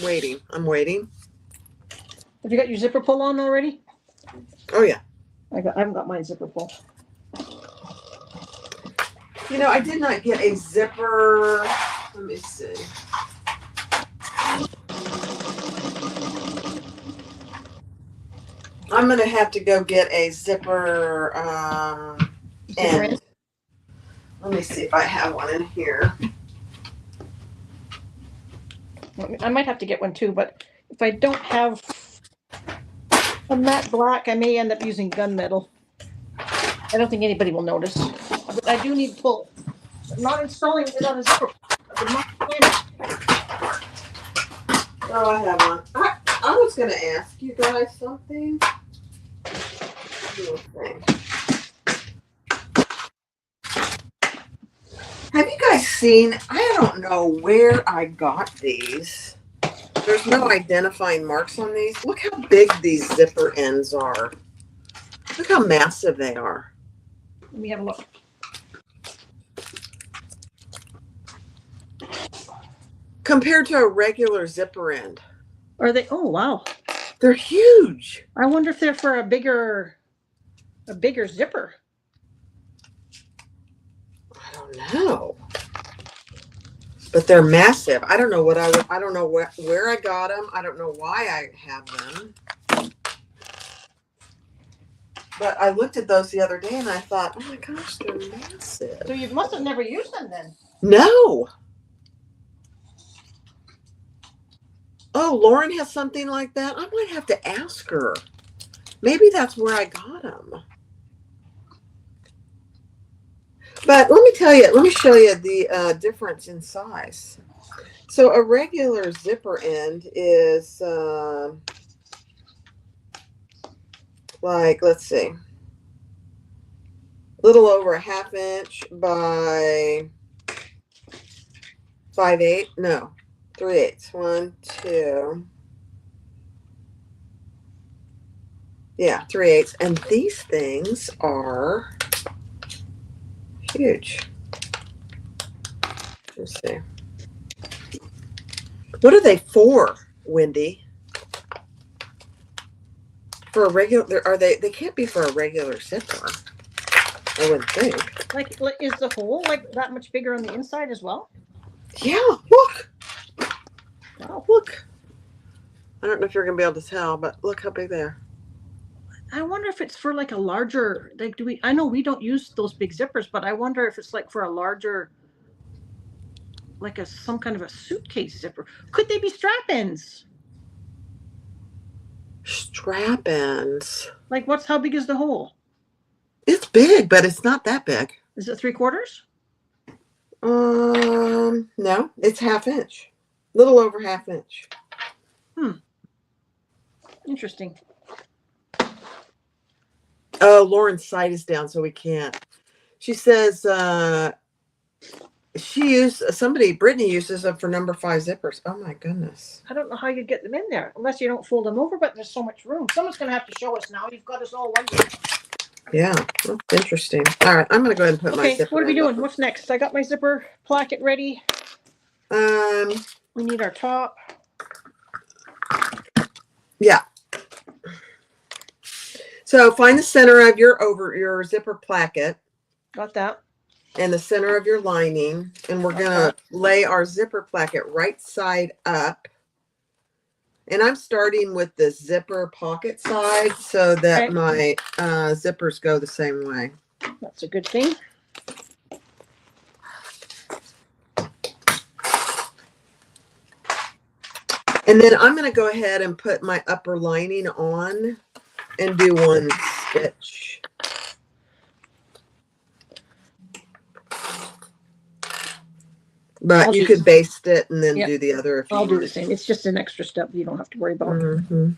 waiting. I'm waiting. Have you got your zipper pull on already? Oh yeah. I haven't got my zipper full. You know, I did not get a zipper. Let me see. I'm gonna have to go get a zipper end. Let me see if I have one in here. I might have to get one too, but if I don't have a matte black, I may end up using gunmetal. I don't think anybody will notice, but I do need pull. I'm not installing it on a zipper. Oh, I have one. I was gonna ask you guys something. Have you guys seen? I don't know where I got these. There's no identifying marks on these. Look how big these zipper ends are. Look how massive they are. Let me have a look. Compared to a regular zipper end. Are they? Oh, wow. They're huge. I wonder if they're for a bigger zipper. I don't know. But they're massive. I don't know what I don't know where I got them. I don't know why I have them. But I looked at those the other day and I thought, oh my gosh, they're massive. So you must have never used them then. No. Oh, Lauren has something like that. I might have to ask her. Maybe that's where I got them. But let me tell you, let me show you the difference in size. So a regular zipper end is like, let's see, a little over a 1/2 inch by 5/8. No, 3/8. 1, 2. Yeah, 3/8. And these things are huge. Let's see. What are they for, Wendy? For a regular, are they can't be for a regular zipper, I wouldn't think. Like, is the hole like that much bigger on the inside as well? Yeah, look. Wow. Look. I don't know if you're going to be able to tell, but look how big they are. I wonder if it's for like a larger, like, I know we don't use those big zippers, but I wonder if it's like for a larger, like some kind of a suitcase zipper. Could they be strap-ins? Strap-ins. Like, how big is the hole? It's big, but it's not that big. Is it 3/4? No, it's 1/2 inch. Little over 1/2 inch. Interesting. Oh, Lauren's site is down, so we can't. She says Brittany uses them for number 5 zippers. Oh my goodness. I don't know how you get them in there unless you don't fold them over, but there's so much room. Someone's going to have to show us now. You've got us all wondering. Yeah, that's interesting. All right, I'm going to go ahead and put my zipper. Okay, what are we doing? What's next? I got my zipper placket ready. We need our top. Yeah. So find the center of your zipper placket. Got that. And the center of your lining. And we're going to lay our zipper placket right side up. And I'm starting with the zipper pocket side so that my zippers go the same way. That's a good thing. And then I'm going to go ahead and put my upper lining on and do one stitch. But you could baste it and then do the other. I'll do the same. It's just an extra step you don't have to worry about. Mm-hmm.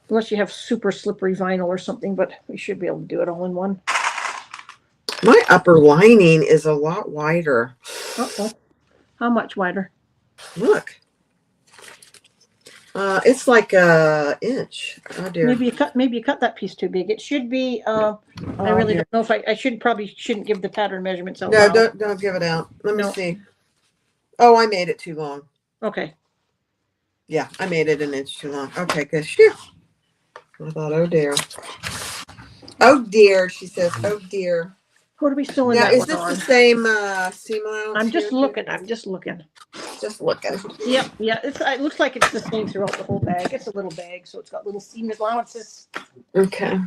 Unless you have super slippery vinyl or something, but we should be able to do it all in one. My upper lining is a lot wider. Uh-oh. How much wider? Look. It's like an inch. Oh dear. Maybe you cut that piece too big. It should be. I really don't know if I shouldn't give the pattern measurements out. No, don't give it out. Let me see. Oh, I made it too long. Okay. Yeah, I made it an inch too long. Okay, good. Phew. I thought, oh dear. Oh dear, she says, oh dear. What are we sewing Now, that is one this on? the same seam allowance I'm here? just looking. I'm just looking. Just looking. Yep, yeah. It looks like it's the same throughout the whole bag. It's a little bag, so it's got little seam allowances. Okay.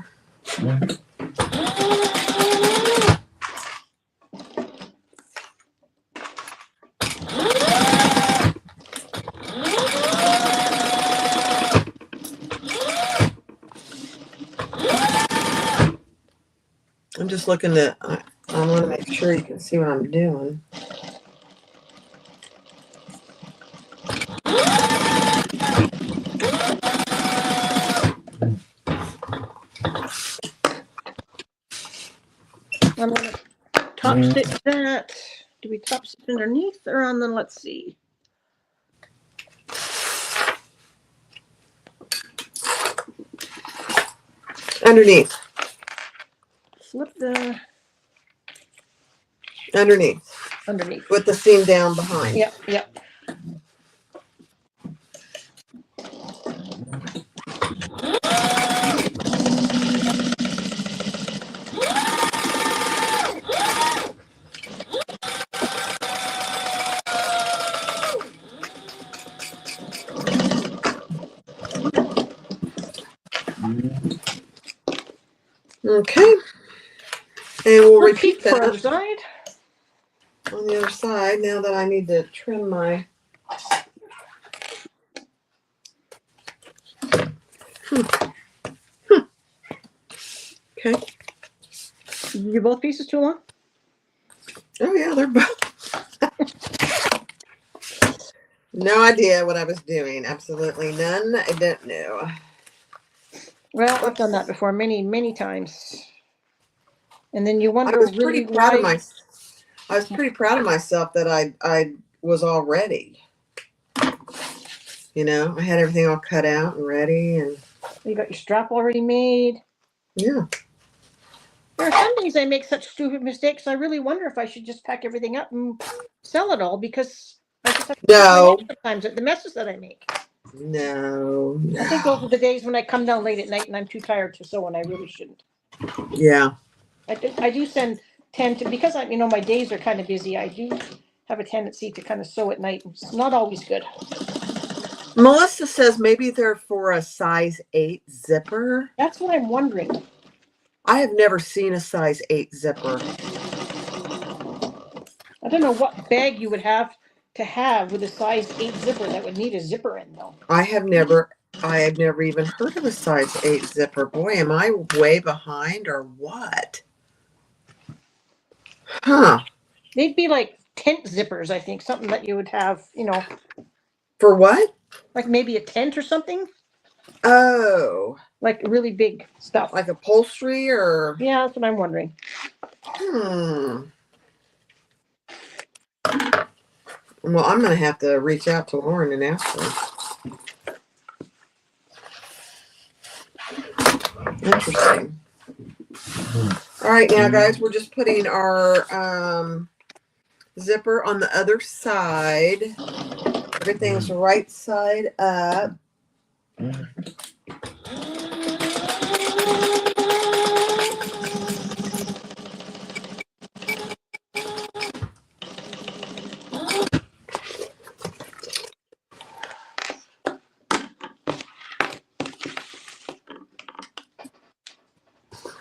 I'm just looking at, I want to make sure you can see what I'm doing. I'm gonna top stitch that. Do we top stitch underneath or on the, let's see. Underneath. Flip the Underneath. underneath. With the seam down behind. Yep, yep. Okay. And we'll repeat for other that side. on the other side now that I need to trim my. Okay. You both pieces too long? Oh yeah, they're both. No idea what I was doing. Absolutely none. I don't know. Well, I've done that before many times. And then you wonder I was really pretty proud of why. I was pretty proud of myself that I was all ready. You know, I had everything all cut out and ready, and You got your strap already made. yeah. There are some days I make such stupid mistakes. I really wonder if I should just pack everything up and sell it all because I just have to No. sometimes at the messes that I make. No. I think those are the days when I come down late at night and I'm too tired to sew and I really shouldn't. Yeah. I do tend to, because my days are kind of busy, I do have a tendency to kind of sew at night. It's not always good. Melissa says maybe they're for a size 8 zipper. That's what I'm wondering. I have never seen a size 8 zipper. I don't know what bag you would have to have with a size 8 zipper that would need a zipper in though. I have never even heard of a size 8 zipper. Boy, am I way behind or what? Huh. They'd be like tent zippers, I think, something that you would have, For what? like maybe a tent or something, Oh. like really big stuff. Like upholstery or? Yeah, that's what I'm wondering. Well, I'm going to have to reach out to Lauren and ask her. Interesting. All right, now, guys, we're just putting our zipper on the other side. Everything's right side up.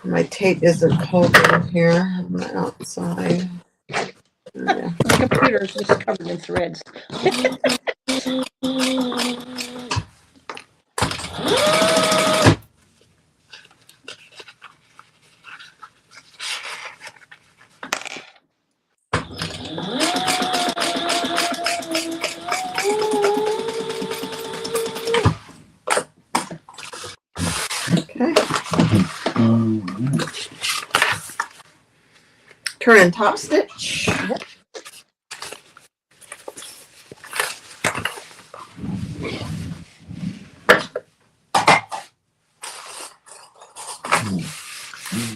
My tape isn't holding here. I'm outside. Yeah. The computer is just covered in threads. Okay. Turn and top stitch. Yep.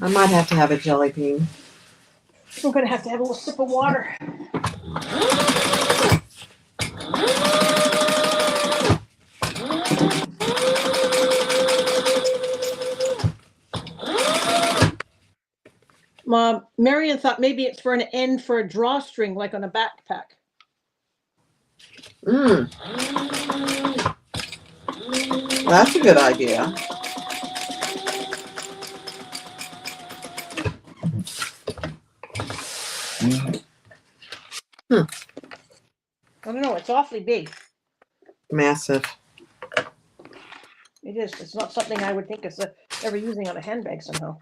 I might have to have a jelly bean. We're going to have a little sip of water. Marion thought maybe it's for an end for a drawstring, like on a backpack. That's a good idea. I don't know. It's awfully big. Massive. It is. It's not something I would think of ever using on a handbag somehow.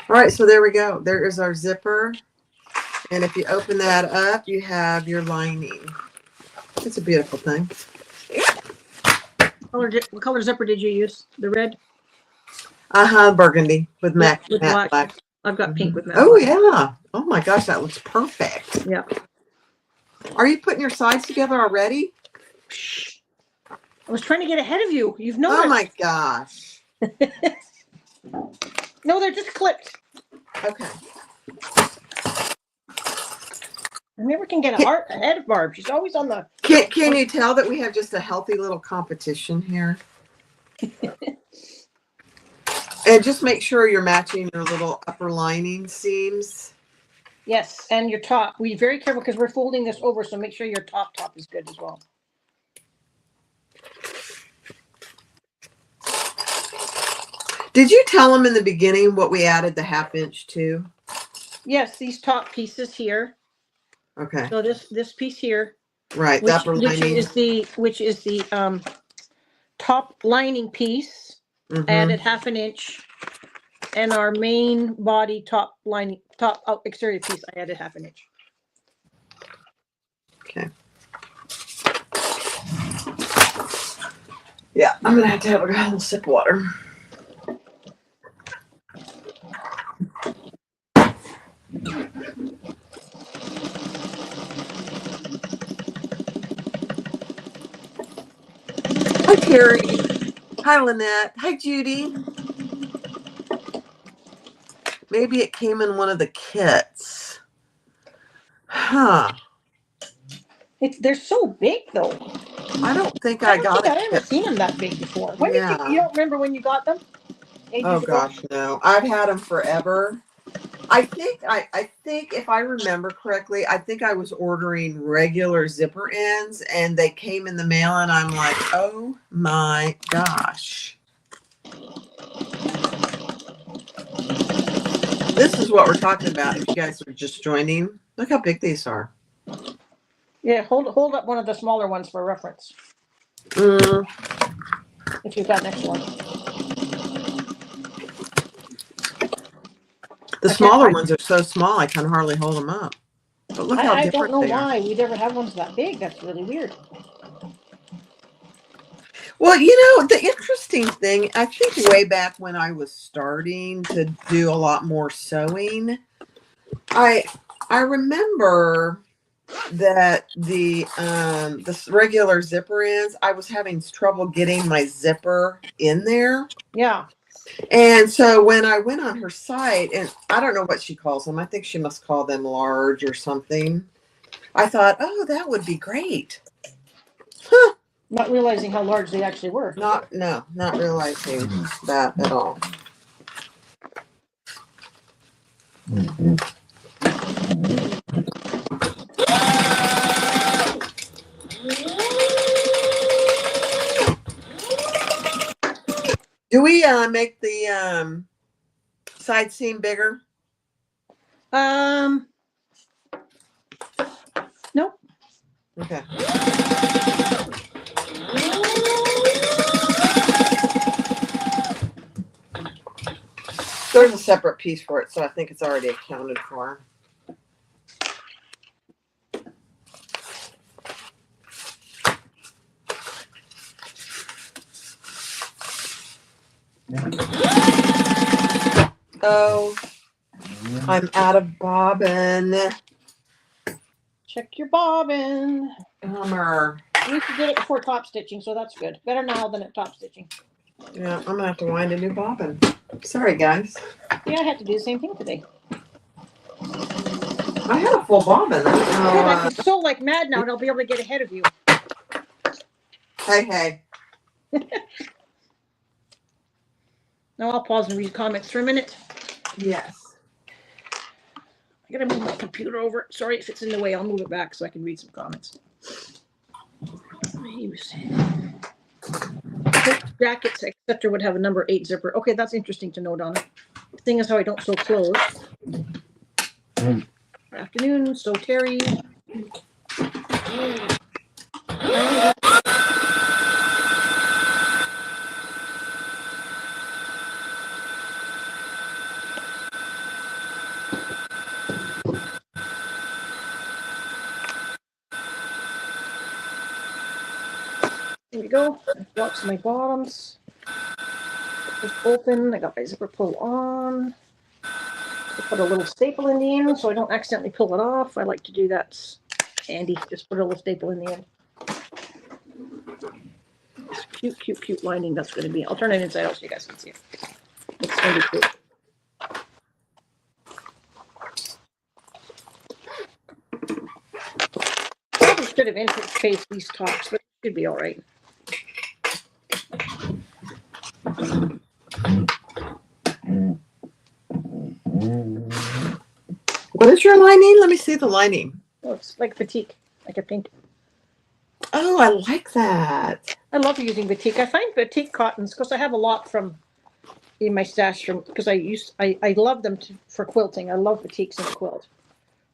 All right, so there we go. There is our zipper. And if you open that up, you have your lining. It's a beautiful thing. What color zipper did you use? The red? Burgundy with matte black. black. I've got pink with matte Oh, black. yeah. Oh, my gosh, that looks perfect. Yeah. Are you putting your sides together already? I was trying to get ahead of you. You've noticed. Oh, my gosh. No, they're just clipped. Okay. I never can get ahead of Barb. She's always on the... Can you tell that we have just a healthy little competition here? And just make sure you're matching your little upper lining seams. Yes, and your top. Be very careful because we're folding this over, so make sure your top is good as well. Did you tell them in the beginning what we added the 1/2 inch to? Yes, these top pieces here. Okay. So this piece here, right, the upper lining, which is the top lining piece, added 1/2 inch, and our main body top exterior piece, I added 1/2 inch. Okay. Yeah, I'm gonna have to have a little sip of water. Hi, Terry. Hi, Lynette. Hi, Judy. Maybe it came in one of the kits. Huh. They're so big, though. I don't think I got it. I've never seen them that big before. When Yeah. you don't remember when you got them? Oh gosh, no. I've had them forever. I think if I remember correctly, I think I was ordering regular zipper ends and they came in the mail and I'm like, oh my gosh. This is what we're talking about if you guys are just joining. Look how big these are. Yeah, hold up one of the smaller ones for reference. If you've got next one. The smaller ones are so small I can hardly hold them up. But look how different they are. I don't know why we never have ones that big. That's really weird. Well, you know, the interesting thing, I think way back when I was starting to do a lot more sewing, I remember that the regular zipper ends, I was having trouble getting my zipper in there. Yeah. And so when I went on her site, and I don't know what she calls them, I think she must call them large or something. I thought, oh, that would be great. Huh. Not realizing how large they actually were. Not realizing that at all. Do we make the side seam bigger? Nope. Okay. There's a separate piece for it, so I think it's already accounted for. Oh, I'm out of bobbin. Check your bobbin. Bummer. We used to get it before top stitching, so that's good. Better now than at top stitching. Yeah, I'm gonna have to wind a new bobbin. Sorry, guys. Yeah, I had to do the same thing today. I had a full bobbin. I can sew like mad now, and I'll be able to get ahead of you. Hey. Now I'll pause and read comments for a minute. Yes. I gotta move my computer over. Sorry if it's in the way. I'll move it back so I can read some comments. Jackets, etc., would have a number 8 zipper. Okay, that's interesting to know, Donna. The thing is how I don't sew clothes. Afternoon, so Terry. There we go. Watch my bottoms. Just open. I got my zipper pull on. I put a little staple in the end so I don't accidentally pull it off. I like to do that. Handy. Just put a little staple in the end. It's cute, cute, cute lining that's going to be. I'll turn it inside out so you guys can see it. It's going to be cute. Probably should have interfaced these tops, but it should be all right. What is your lining? Let me see the lining. Oh, it's like batik, like a pink. Oh, I like that. I love using batik. I find batik cottons because I have a lot from in my stash from because I love them for quilting. I love batiks in a quilt,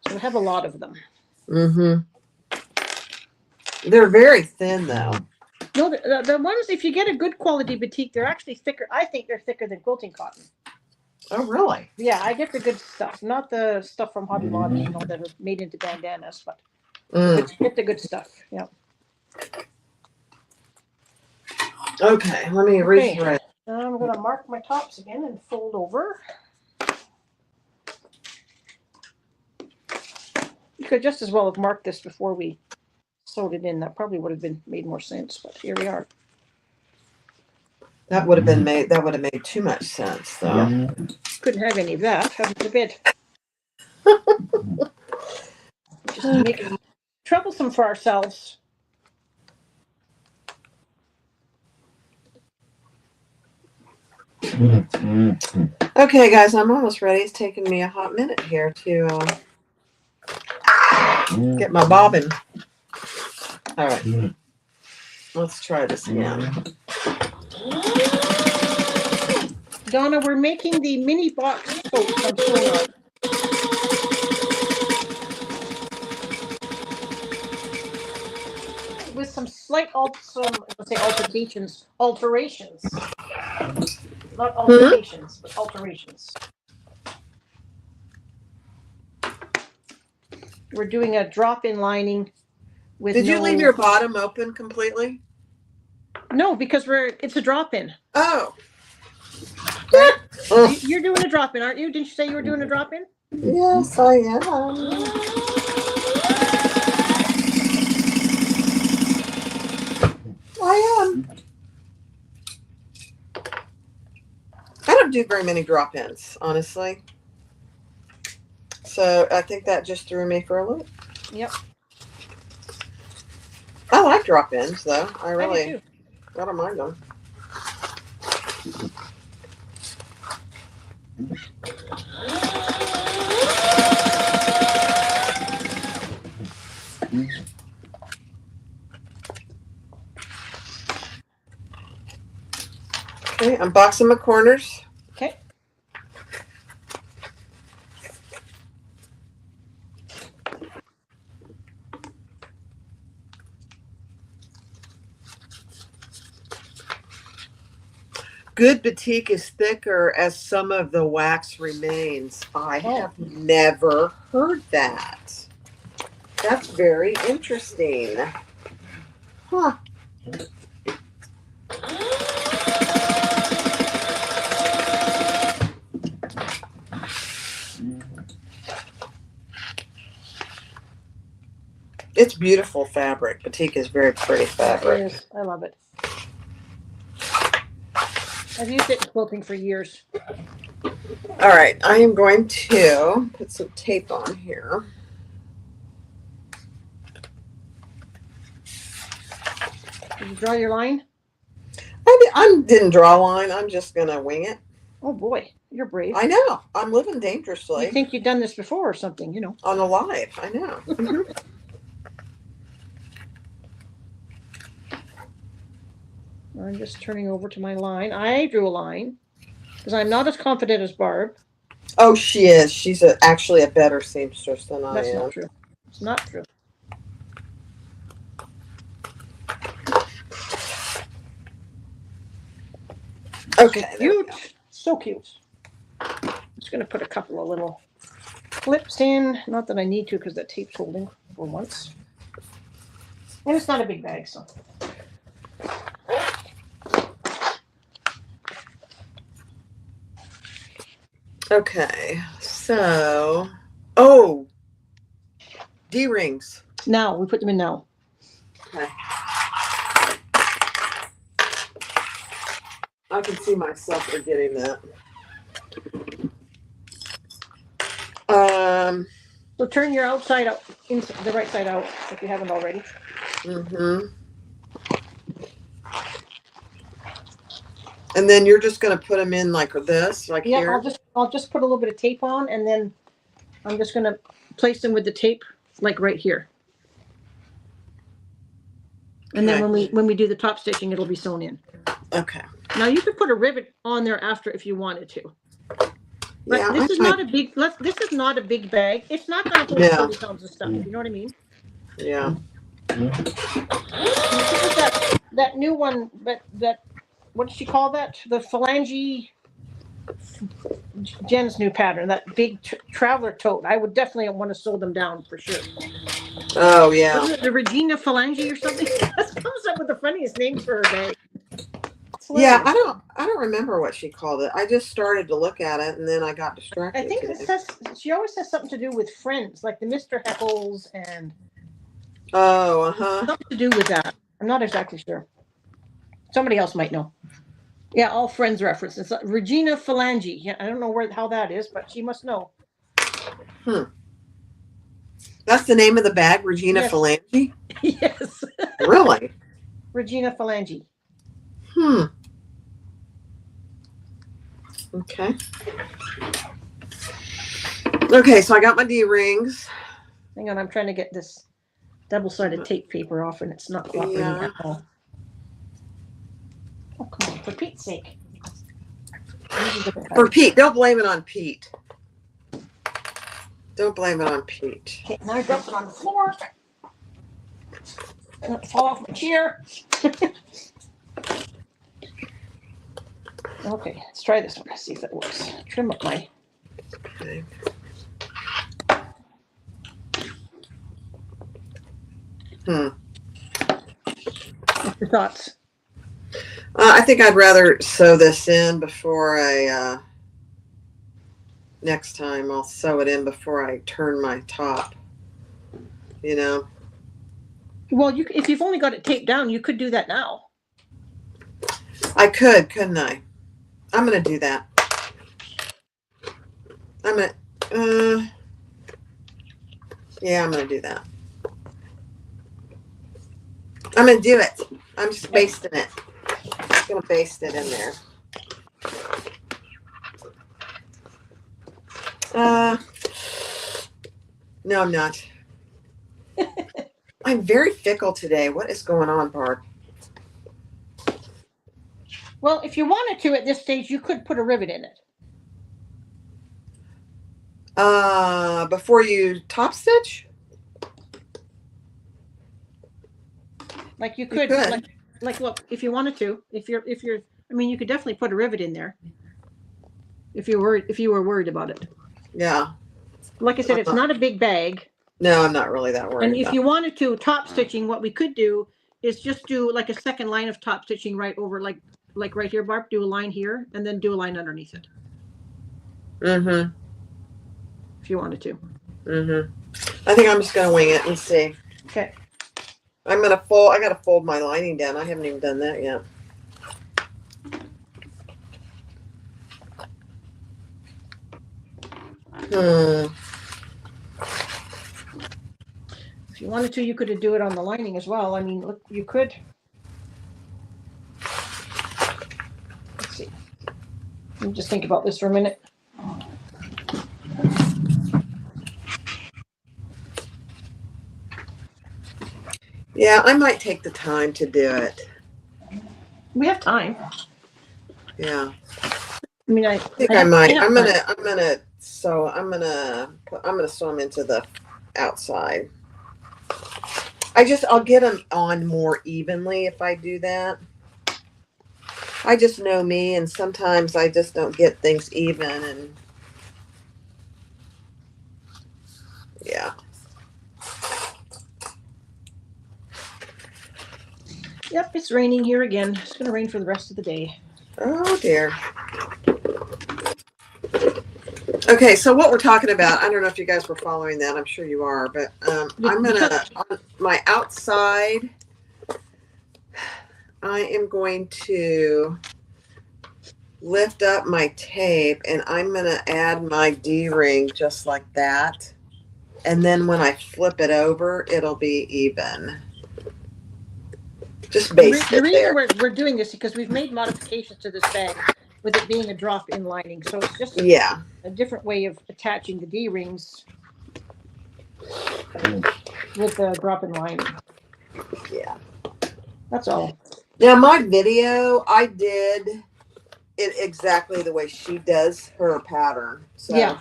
so I have a lot of them. Mm-hmm. They're very thin though. No, the ones if you get a good quality batik, they're actually thicker. I think they're thicker than quilting cotton. Oh, really? Yeah, I get the good stuff, not the stuff from Hobby Lobby, you know, that are made into bandanas, but get the good stuff. Yeah. Okay, let me rethread. I'm going to mark my tops again and fold over. You could just as well have marked this before we sewed it in. That probably would have made more sense, but here we are. That would have made too much sense though. Yeah. Couldn't have any of that. Heaven forbid. Just make it troublesome for ourselves. Okay, guys, I'm almost ready. It's taking me a hot minute here to get my bobbin. All right, let's try this again. Donna, we're making the mini box tote from Sewgnar. With some slight alterations. Not alterations, but alterations. We're doing a drop-in lining with Did you leave your bottom open completely? No, because it's a drop-in. Oh. Right? You're doing a drop-in, aren't you? Didn't you say you were doing a drop-in? Yes, I am. I am. I don't do very many drop-ins, honestly. So I think that just threw me for a loop. Yep. I like drop-ins, though. I do. I don't mind them. Okay, I'm boxing my corners. Okay. Good batik is thicker as some of the wax remains. I have never heard that. That's very interesting. Huh. It's beautiful fabric. Batik is very pretty fabric. It is. I love it. I've used it in quilting for years. All right, I am going to put some tape on here. Did you draw your line? I didn't draw a line. I'm just going to wing it. Oh boy, You're brave. I know. I'm living You dangerously think you've done this before or something, you know. on the live. I know. Mhm. I'm just turning over to my line. I drew a line because I'm not as confident as Barb. Oh, she is. She's actually a better seamstress than I That's am. not true. It's not true. Okay. So There we cute. go. So cute. I'm just going to put a couple of little clips in. Not that I need to because that tape's holding for once. And it's not a big bag, so. Okay. So, oh, D-rings. Now, we put them in now. Okay. I can see myself forgetting that. So turn your outside out, the right side out, if you haven't already. Mm-hmm. And then you're just going to put them in like this, like Yeah, here? I'll just put a little bit of tape on, and then I'm just going to place them with the tape, like right here. And then when we do the top stitching, it'll be sewn in. Okay. Now you could put a rivet on there after if you wanted to. But Yeah, this is not a big. This is not a big bag. It's not going to hold 40 pounds of stuff. You know what I mean? Yeah. That new one, but that what did she call that? The phalange. Jen's new pattern, that big traveler tote. I would definitely want to sew them down for sure. Oh yeah. Wasn't it the Regina phalange or something? That comes up with the funniest names for her bag. Yeah, I don't remember what she called it. I just started to look at it and then I got distracted. I think it says she always has something to do with friends, like the Mr. Heckles and something to do with that. I'm not exactly sure. Somebody else might know. Yeah, all friends reference. It's Regina phalange. Yeah, I don't know how that is, but she must know. That's the name of the bag, Regina phalange? Yes. Really? Regina phalange. Okay. Okay, so I got my D-rings. Hang on, I'm trying to get this double-sided tape paper off, and it's not cooperating at all. Oh, come on, for Pete's sake. For Pete. Don't blame it on Pete. Don't blame it on Pete. Okay, now I dropped it on the floor. And it fall off my chair. Okay, let's try this one. See if it works. Trim up my. Okay. What's your thoughts? I think I'd rather sew this in before I. Next time I'll sew it in before I turn my top. You know. Well, if you've only got it taped down, you could do that now. I could, couldn't I? I'm gonna do that. Yeah, I'm gonna do that. I'm gonna do it. I'm just basting it. I'm gonna baste it in there. No, I'm not. I'm very fickle today. What is going on, Barb? Well, if you wanted to at this stage, you could put a rivet in it. Before you top stitch? Like you could. Like look, if you wanted to, if you're I mean you could definitely put a rivet in there. If you were worried about it. Yeah. Like I said, it's not a big bag. No, I'm not really that worried. And if you wanted to top stitching, what we could do is just do like a second line of top stitching right over like right here, Barb, do a line here and then do a line underneath it. Mm-hmm. If you wanted to. Mm-hmm. I think I'm just gonna wing it and see. Okay. I gotta fold my lining down. I haven't even done that yet. If you wanted to, you could do it on the lining as well. I mean, look, you could. Let's see. Let me just think about this for a minute. Yeah, I might take the time to do it. We have time. Yeah. I mean, I think I might. I'm time. gonna sew them into the outside. I'll get them on more evenly if I do that. I just know me, and sometimes I just don't get things even, and yeah. Yep, it's raining here again. It's gonna rain for the rest of the day. Oh dear. Okay, so what we're talking about, I don't know if you guys were following that. I'm sure you are, but I'm gonna on my outside. I am going to lift up my tape, and I'm gonna add my D-ring just like that. And then when I flip it over, it'll be even. Just base The it reason there. we're doing this is because we've made modifications to this bag with it being a drop-in lining. So it's just Yeah. a different way of attaching the D-rings with the drop-in lining. Yeah. That's all. Now my video, I did it exactly the way she does her pattern. So Yeah.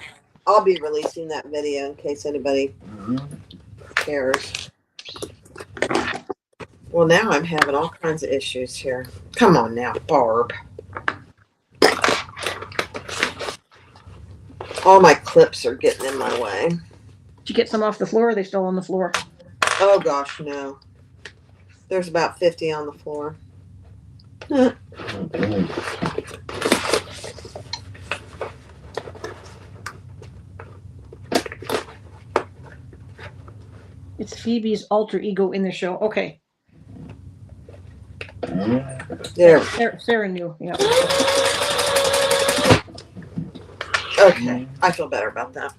I'll be releasing that video in case anybody cares. Well, now I'm having all kinds of issues here. Come on now, Barb. All my clips are getting in my way. Did you get some off the floor? Or are they still on the floor? Oh gosh, no. There's about 50 on the floor. It's Phoebe's alter ego in the show. Okay. There. Sarah knew. Yeah. Okay, I feel better about that.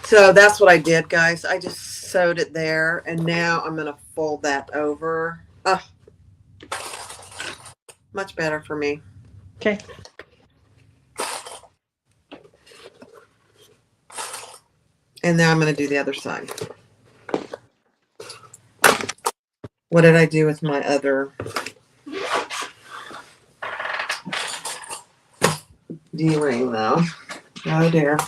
So that's what I did, guys. I just sewed it there, and now I'm going to fold that over. Much better for me. Okay. And now I'm going to do the other side. What did I do with my other D-ring, though? Oh, dear.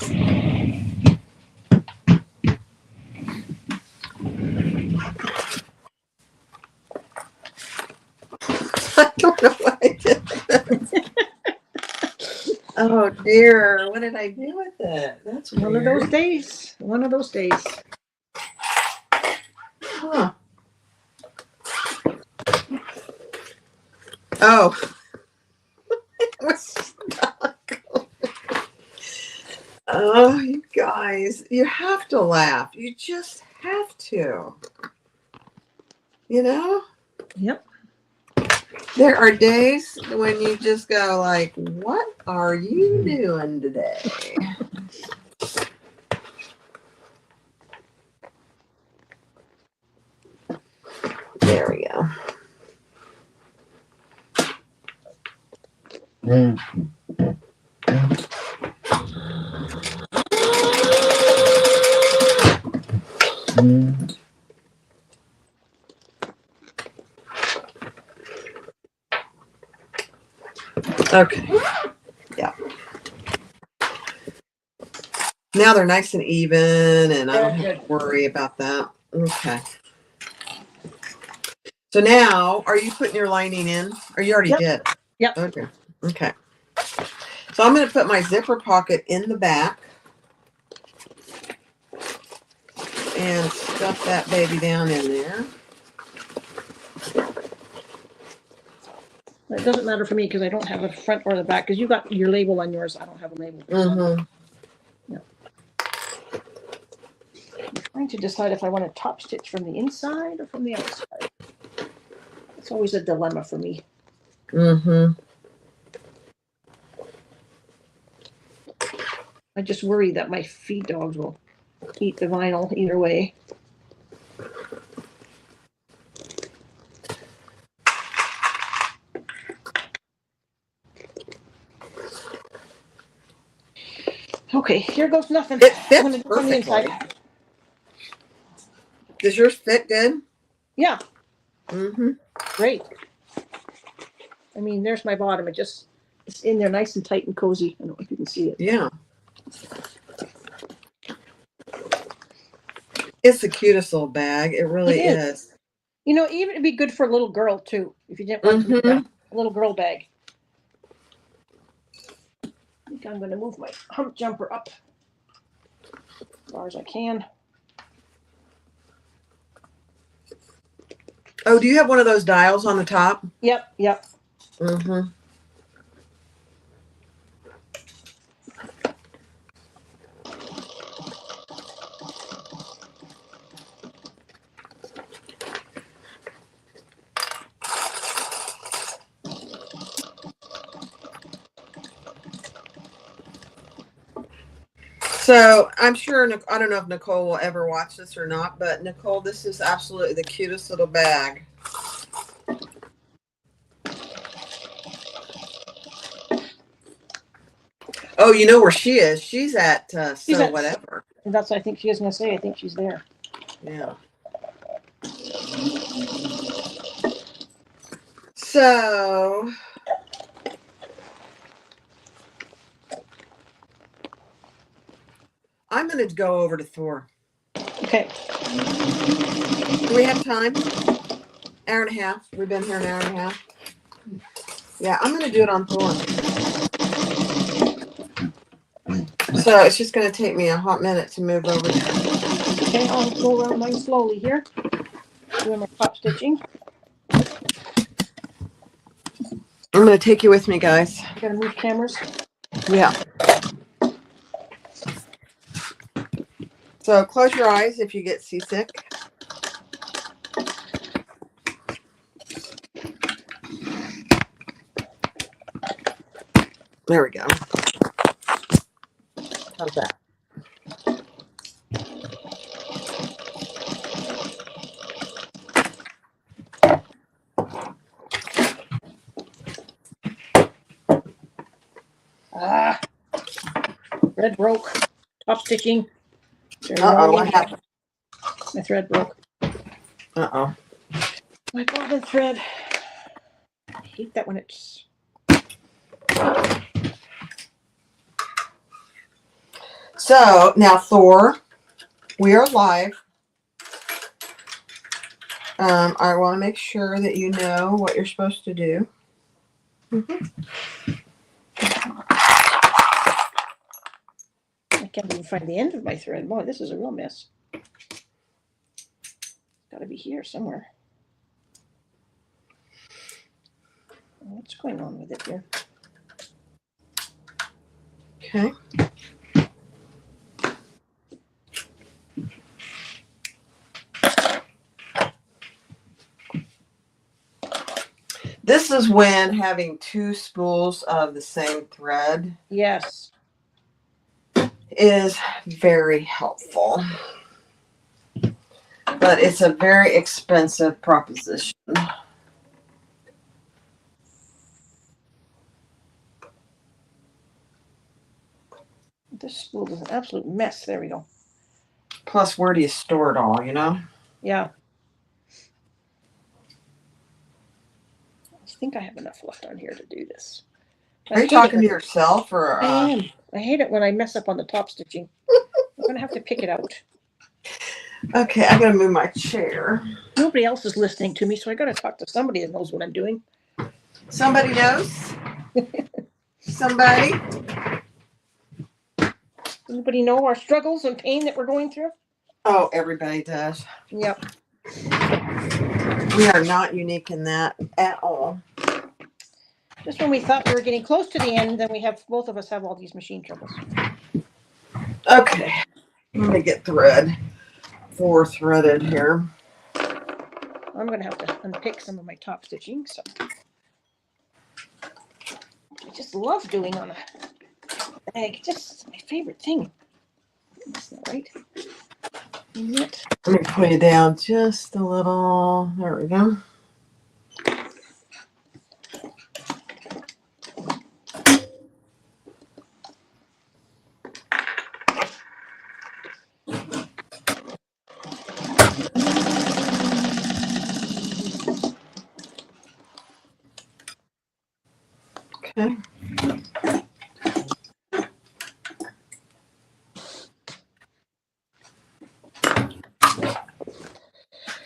I don't know what I did with it. Oh, dear. What did I do with it? That's weird. One of those days. One of those days. Huh. Oh. It was stuck. Oh, you guys, you have to laugh. You just have to. You know? Yep. There are days when you just go like, what are you doing today? There we go. Okay. Yeah. Now they're nice and even, and I don't have to worry about that. Okay. So now, are you putting your lining in? Or you already did? Yep. Okay. Okay. So I'm going to put my zipper pocket in the back and stuff that baby down in there. It doesn't matter for me because I don't have a front or the back because you got your label on yours. I don't have a label. Mm-hmm. Yeah. I'm trying to decide if I want to top stitch from the inside or from the outside. It's always a dilemma for me. Mm-hmm. I just worry that my feed dogs will eat the vinyl either way. Okay, here goes nothing. It I'm gonna fits do it on the inside. perfectly. Does yours fit good? Yeah, Mm-hmm. great. I mean, there's my bottom. It's in there nice and tight and cozy. I don't know if you can see it. Yeah. It's the cutest little bag. It really It is. You know, even it'd be good for a little girl too, if you didn't want to make Mm-hmm. a little girl bag. I think I'm gonna move my hump jumper up as far as I can. Oh, do you have one of those dials on the top? Yep, yep. Mm-hmm. So I'm sure, I don't know if Nicole will ever watch this or not, but Nicole, this is absolutely the cutest little bag. Oh, you know where she is? She's at She's So at, Whatever. and that's what I think she is gonna say. I think she's there. Yeah. So I'm going to go over to Thor. Okay. Do we have time? Hour and a half. We've been here an hour and a half. Yeah, I'm going to do it on Thor. So it's just going to take me a hot minute to move over there. Okay, I'll go around mine slowly here, doing my top stitching. I'm going to take you with me, guys. I gotta move cameras. Yeah. So close your eyes if you get seasick. There we go. How's that? Ah, thread broke. Top stitching. Uh-oh, what happened? My thread broke. Uh-oh. My bobbin thread. I hate that when it's. So now, Thor, we are live. I want to make sure that you know what you're supposed to do. I can't even find the end of my thread. Boy, this is a real mess. Got to be here somewhere. What's going on with it here? Okay. This is when having two spools of the same thread Yes. is very helpful. But it's a very expensive proposition. This spool is an absolute mess. There we go. Plus, where do you store it all, you know? Yeah. I think I have enough left on here to do this. Are you talking to yourself or? I am. I hate it when I mess up on the top stitching. I'm gonna have to pick it out. Okay, I gotta move my chair. Nobody else is listening to me, so I gotta talk to somebody that knows what I'm doing. Somebody knows? Somebody? Anybody know our struggles and pain that we're going through? Oh, everybody does. Yep. We are not unique in that at all. Just when we thought we were getting close to the end, then both of us have all these machine troubles. Okay, let me get thread. 4 threaded here. I'm gonna have to unpick some of my top stitching. So I just love doing on a bag. Just my favorite thing. That's not right. Let me put it down just a little. There we go. Okay.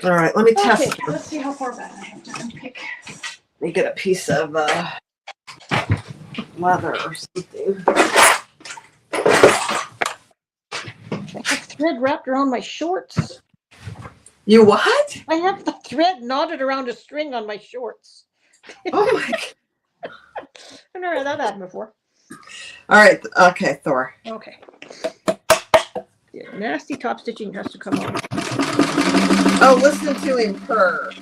All right, let me test. Okay, let's see how far back I have to unpick. Let me get a piece of leather or something. I have thread wrapped around my shorts. You what? I have the thread knotted around a string on my shorts. Oh my. I've never had that happen before. All right. Okay, Thor. Okay. Yeah, nasty top stitching has to come out. Oh, listen to him purr.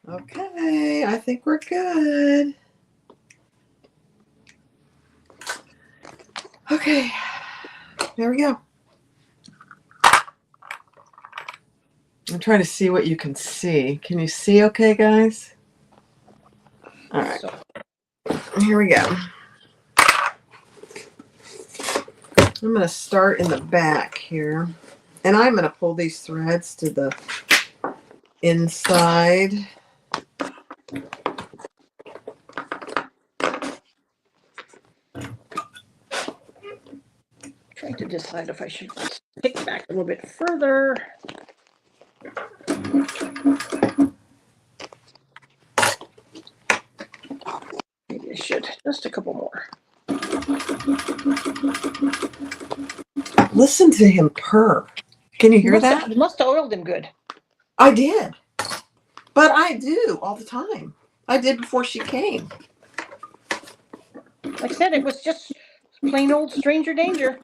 Okay, I think we're good. Okay, there we go. I'm trying to see what you can see. Can you see okay, guys? All right, So, here we go. I'm going to start in the back here. And I'm going to pull these threads to the inside. trying to decide if I should pick back a little bit further. Maybe I should. Just a couple more. Listen to him purr. Can you hear that? You must have oiled him good. I did. But I do all the time. I did before she came. Like I said, it was just plain old stranger danger.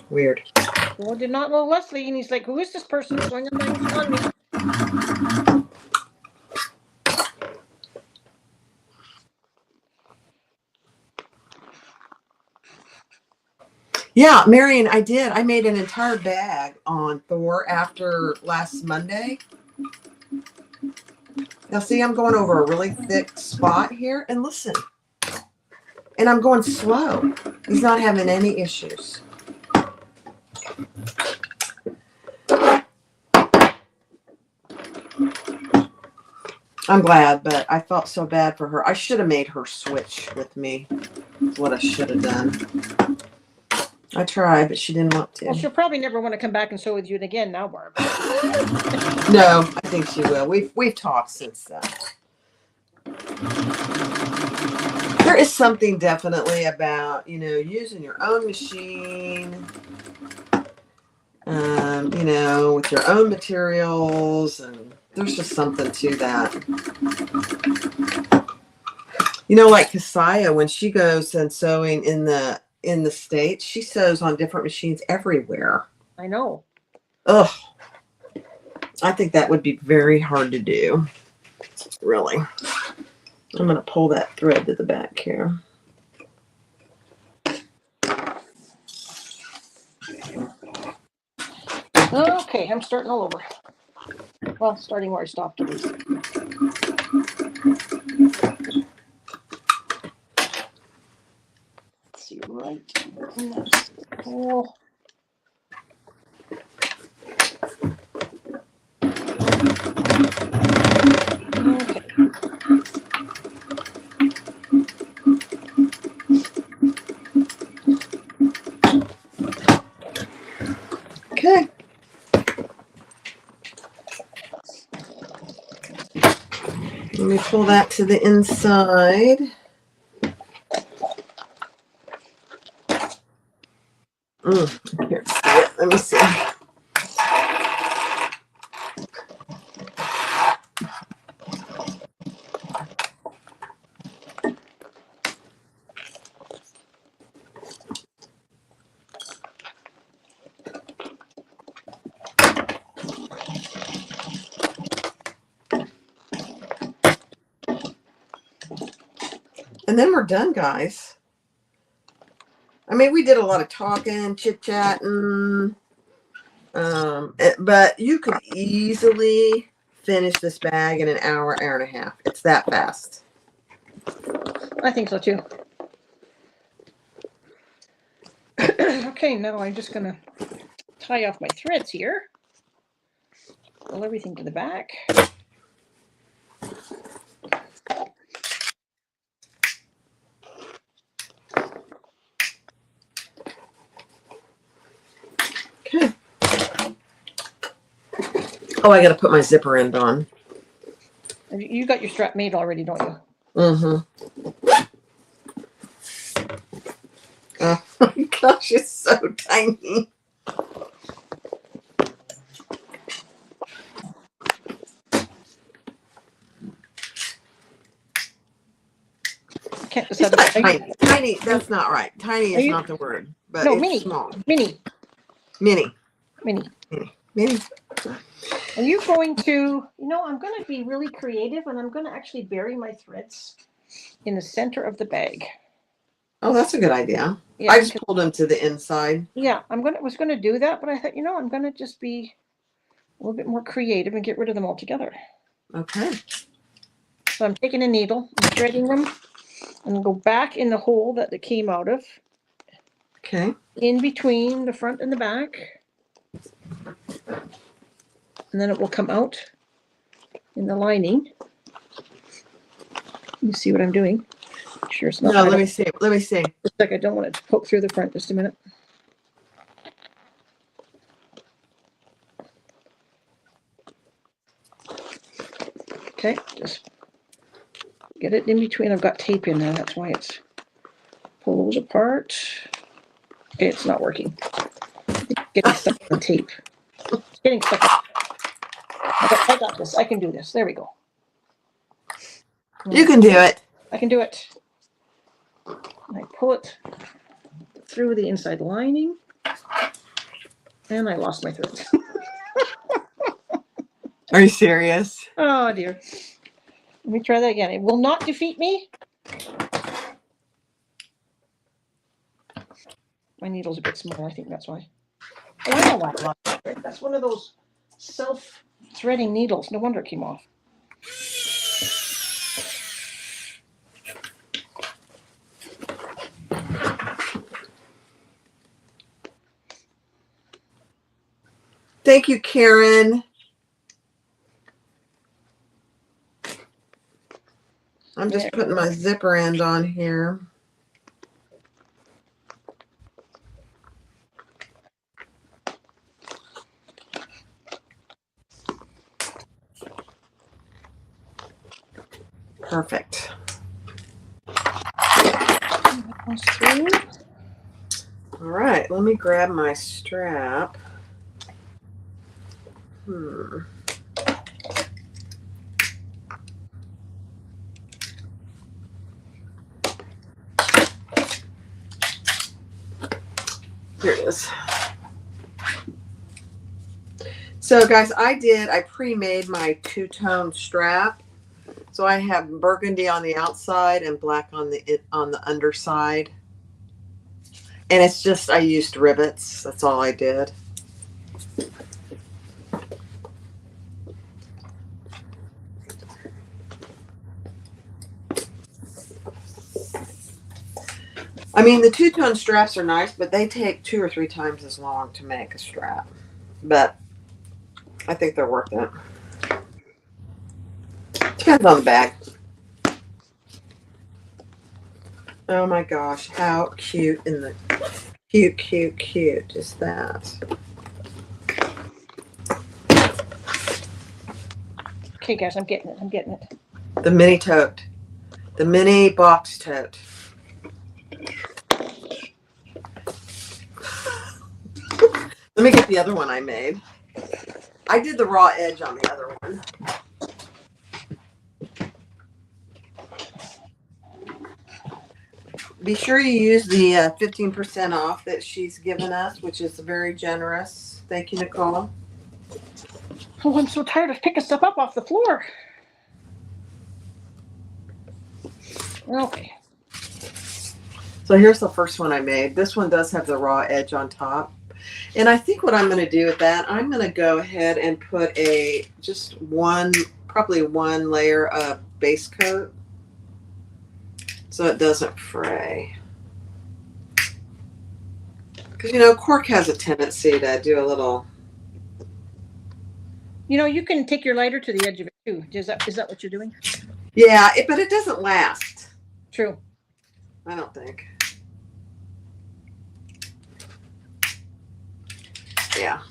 Weird. Well, did not know Leslie, and he's like, "Who is this person showing up on me?" Yeah, Marion, I did. I made an entire bag on Thor after last Monday. Now, see, I'm going over a really thick spot here, and listen. And I'm going slow. He's not having any issues. I'm glad, but I felt so bad for her. I should have made her switch with me. That's what I should have done. I tried, but she didn't want to. Well, she'll probably never want to come back and sew with you again now, Barb. No, I think she will. We've talked since then. There is something definitely about, using your own machine, with your own materials, and there's just something to that. Like Kasaya, when she goes and sewing in the States, she sews on different machines everywhere. I know. Ugh. I think that would be very hard to do. Really. I'm going to pull that thread to the back here. Okay, I'm starting all over. Well, starting where I stopped at least. Let's see, right in that hole. Okay. Okay. Let me pull that to the inside. Here, let me see. And then we're done, guys. I mean, we did a lot of talking, chit-chatting, but you could easily finish this bag in an hour, hour and a half. It's that fast. I think so too. Okay, now I'm just going to tie off my threads here. Pull everything to the back. Oh, I got to put my zipper end on. You got your strap made already, don't you? Mm-hmm. Oh my gosh, it's so tiny. Can't It's decide. not tiny. Tiny, that's not right. Tiny is you, not the word, but no, it's mini, small. mini, Mini. mini. Mini. Are you going to, I'm going to be really creative and I'm going to actually bury my threads in the center of the bag. Oh, that's a good idea. Yeah, I just pulled them to the inside. Yeah, was going to do that, but I thought, I'm going to just be a little bit more creative and get rid of them altogether. Okay. So I'm taking a needle, I'm threading them, and go back in the hole that they came out of. Okay. In between the front and the back. And then it will come out in the lining. You see what I'm doing? Sure, it's not. No, let me see. Let me see. Just like I don't want it to poke through the front. Just a minute. Okay, just get it in between. I've got tape in there. That's why it's pull those apart. Okay, it's not working. It's getting stuck on tape. It's getting stuck. I got this. I can do this. There we go. You can do it. I can do it. I pull it through the inside lining, and I lost my thread. Are you serious? Oh dear. Let me try that again. It will not defeat me. My needle's a bit small. I think that's why. Oh, I know why I lost my thread. That's one of those self-threading needles. No wonder it came off. Thank you, Karen. I'm just putting my zipper end on here. Perfect. All right, let me grab my strap. Here it is. So guys, I pre-made my two-tone strap. So I have burgundy on the outside and black on the underside. And it's just, I used rivets. That's all I did. I mean, the two-tone straps are nice, but they take 2 or 3 times as long to make a strap. But I think they're worth it. Depends on the bag. Oh my gosh, how cute cute is that? Okay, guys, I'm getting it. The mini tote. The mini box tote. Let me get the other one I made. I did the raw edge on the other one. Be sure you use the 15% off that she's given us, which is very generous. Thank you, Nicole. Oh, I'm so tired of picking stuff up off the floor. Okay. So here's the first one I made. This one does have the raw edge on top. And I think what I'm going to do with that, I'm going to go ahead and put probably one layer of base coat so it doesn't fray. Because, cork has a tendency to do a little... You can take your lighter to the edge of it too. Is that what you're doing? Yeah, but it doesn't last. True. I don't think. Yeah.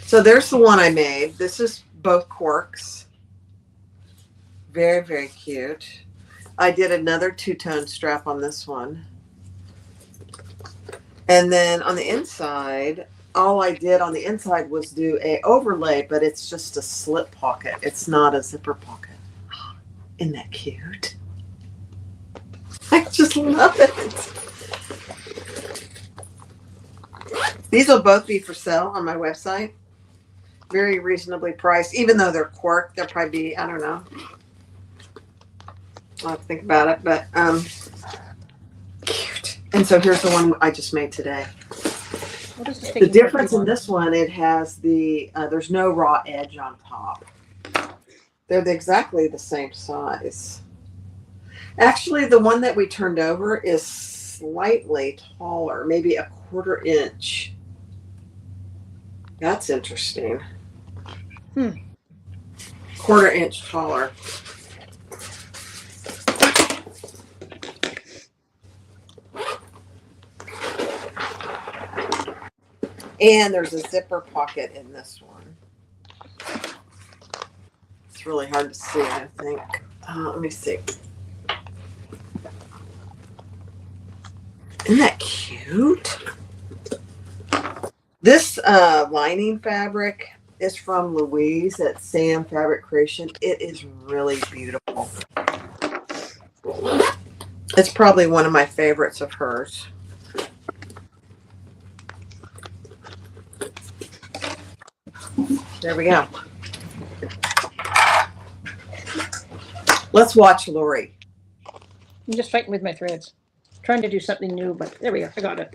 So there's the one I made. This is both corks. Very, very cute. I did another two-tone strap on this one. And then on the inside, all I did on the inside was do a overlay, but it's just a slip pocket. It's not a zipper pocket. Isn't that cute? I just love it. These will both be for sale on my website. Very reasonably priced, even though they're cork. They'll probably be, I don't know. I'll have to think about it, but cute. And so here's the one I just made today. What is The difference in this one, it has the, there's no raw edge on top. They're exactly the same size. Actually, the one that we turned over is slightly taller, maybe a 1/4 inch. That's interesting. 1/4 inch taller. And there's a zipper pocket in this one. It's really hard to see, I think. Let me see. Isn't that cute? This lining fabric is from Louise at Sam Fabric Creation. It is really beautiful. It's probably one of my favorites of hers. There we go. Let's watch Lori. I'm just fighting with my threads. Trying to do something new, but there we go. I got it.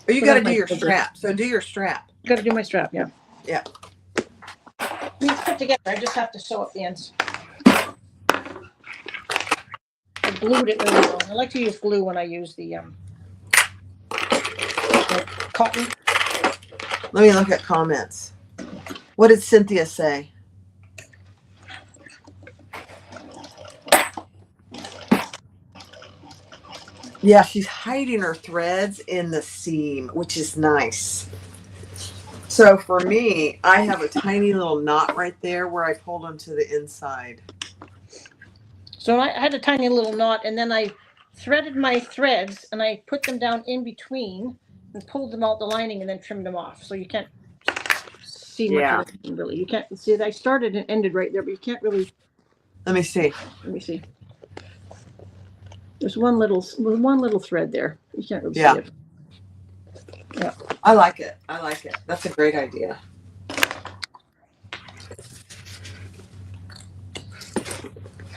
Oh, you got to do your strap. So do your strap. Got to do my strap, yeah. Yeah. It's put together. I just have to sew up the ends. I glued it really well. I like to use glue when I use the cotton. Let me look at comments. What did Cynthia say? Yeah, she's hiding her threads in the seam, which is nice. So for me, I have a tiny little knot right there where I pulled them to the inside. So I had a tiny little knot, and then I threaded my threads, and I put them down in between and pulled them out the lining and then trimmed them off. So you can't see much of it, really. You can't see it. I started and ended right there, but you can't really. Let me see. Let me see. There's one little thread there. You can't really see it. Yeah. I like it. I like it. That's a great idea.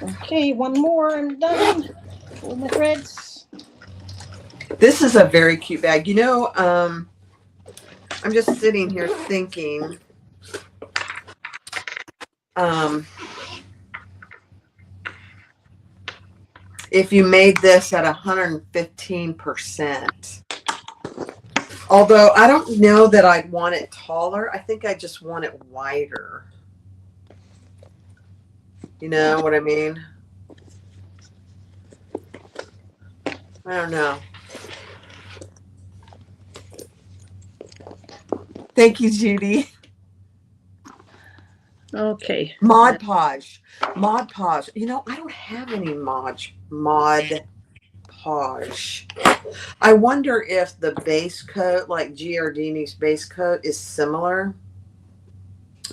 Okay, one more. I'm done. Pull my threads. This is a very cute bag. You know, I'm just sitting here thinking, if you made this at 115%, although I don't know that I'd want it taller. I think I just want it wider. You know what I mean? I don't know. Thank you, Judy. Okay. Mod Podge. Mod Podge. You know, I don't have any Mod Podge. I wonder if the base coat, like Giardini's base coat, is similar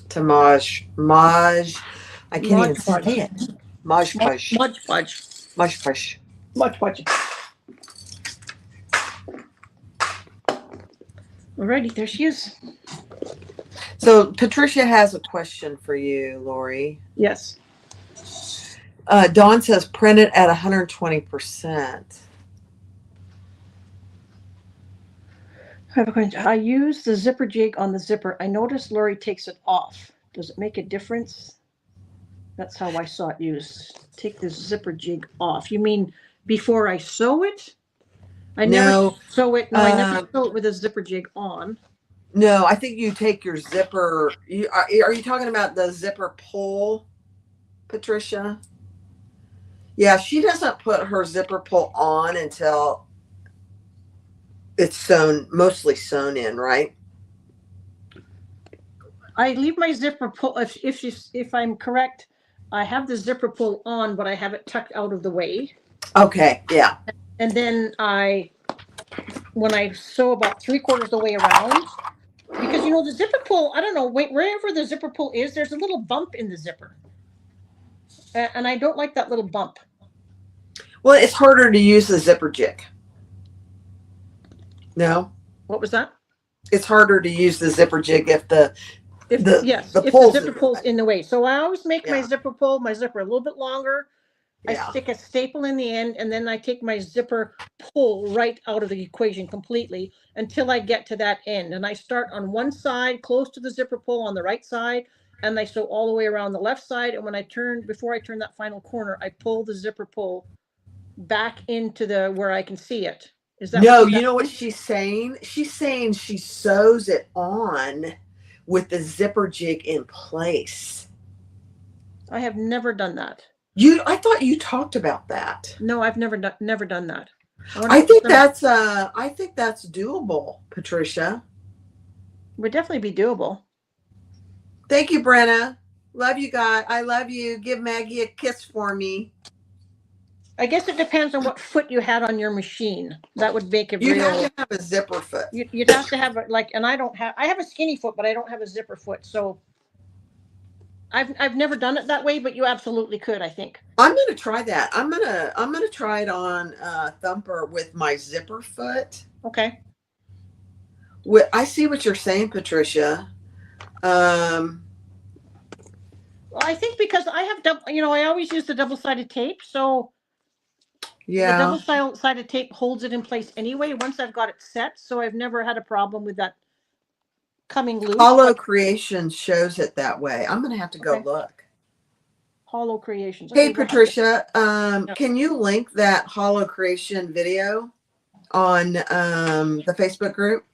to Mod. I can't even say it. Mod Podge. Mod Podge. Mod Podge. Mod Podge. Alrighty, there she is. So Patricia has a question for you, Lori. Yes. Dawn says print it at 120%. I have a question. I use the zipper jig on the zipper. I noticed Lori takes it off. Does it make a difference? That's how I saw it used. Take the zipper jig off. You mean before I sew it? I never sew it. No, I never sew it with a zipper jig on. No, I think you take your zipper. Are you talking about the zipper pull, Patricia? Yeah, she doesn't put her zipper pull on until it's sewn, mostly sewn in, right? I leave my zipper pull, if I'm correct, I have the zipper pull on, but I have it tucked out of the way. Okay, yeah. And then when I sew about 3/4 the way around, because the zipper pull, I don't know, wherever the zipper pull is, there's a little bump in the zipper. And I don't like that little bump. Well, it's harder to use the zipper jig. No? What was that? It's harder to use the zipper jig if the If the the zipper pull's in the way. So I always make my Yeah. zipper a little bit longer. I Yeah. stick a staple in the end, and then I take my zipper pull right out of the equation completely until I get to that end. And I start on one side, close to the zipper pull on the right side, and I sew all the way around the left side. And before I turn that final corner, I pull the zipper pull back into where I can see it. Is that No, you know what she's saying? She's saying she sews it on with the zipper jig in place. I have never done that. I thought you talked about that. No, I've never done that. I think that's doable, Patricia. Would definitely be doable. Thank you, Brenna. Love you guys. I love you. Give Maggie a kiss for me. I guess it depends on what foot you had on your machine. That would make it You'd have to have a zipper foot. You'd have to have and I have a skinny foot, but I don't have a zipper foot. So I've never done it that way, but you absolutely could, I think. I'm gonna try that. I'm gonna try it on Thumper with my zipper foot. Okay. I see what you're saying, Patricia. Well, I think because I have I always use the double-sided tape, so yeah, the double-sided tape holds it in place anyway once I've got it set. So I've never had a problem with that coming loose. Hollow Creations shows it that way. I'm gonna have to go look. Hollow Creations. Okay, hey, Patricia, can you link that Hollow Creation video on the Facebook group?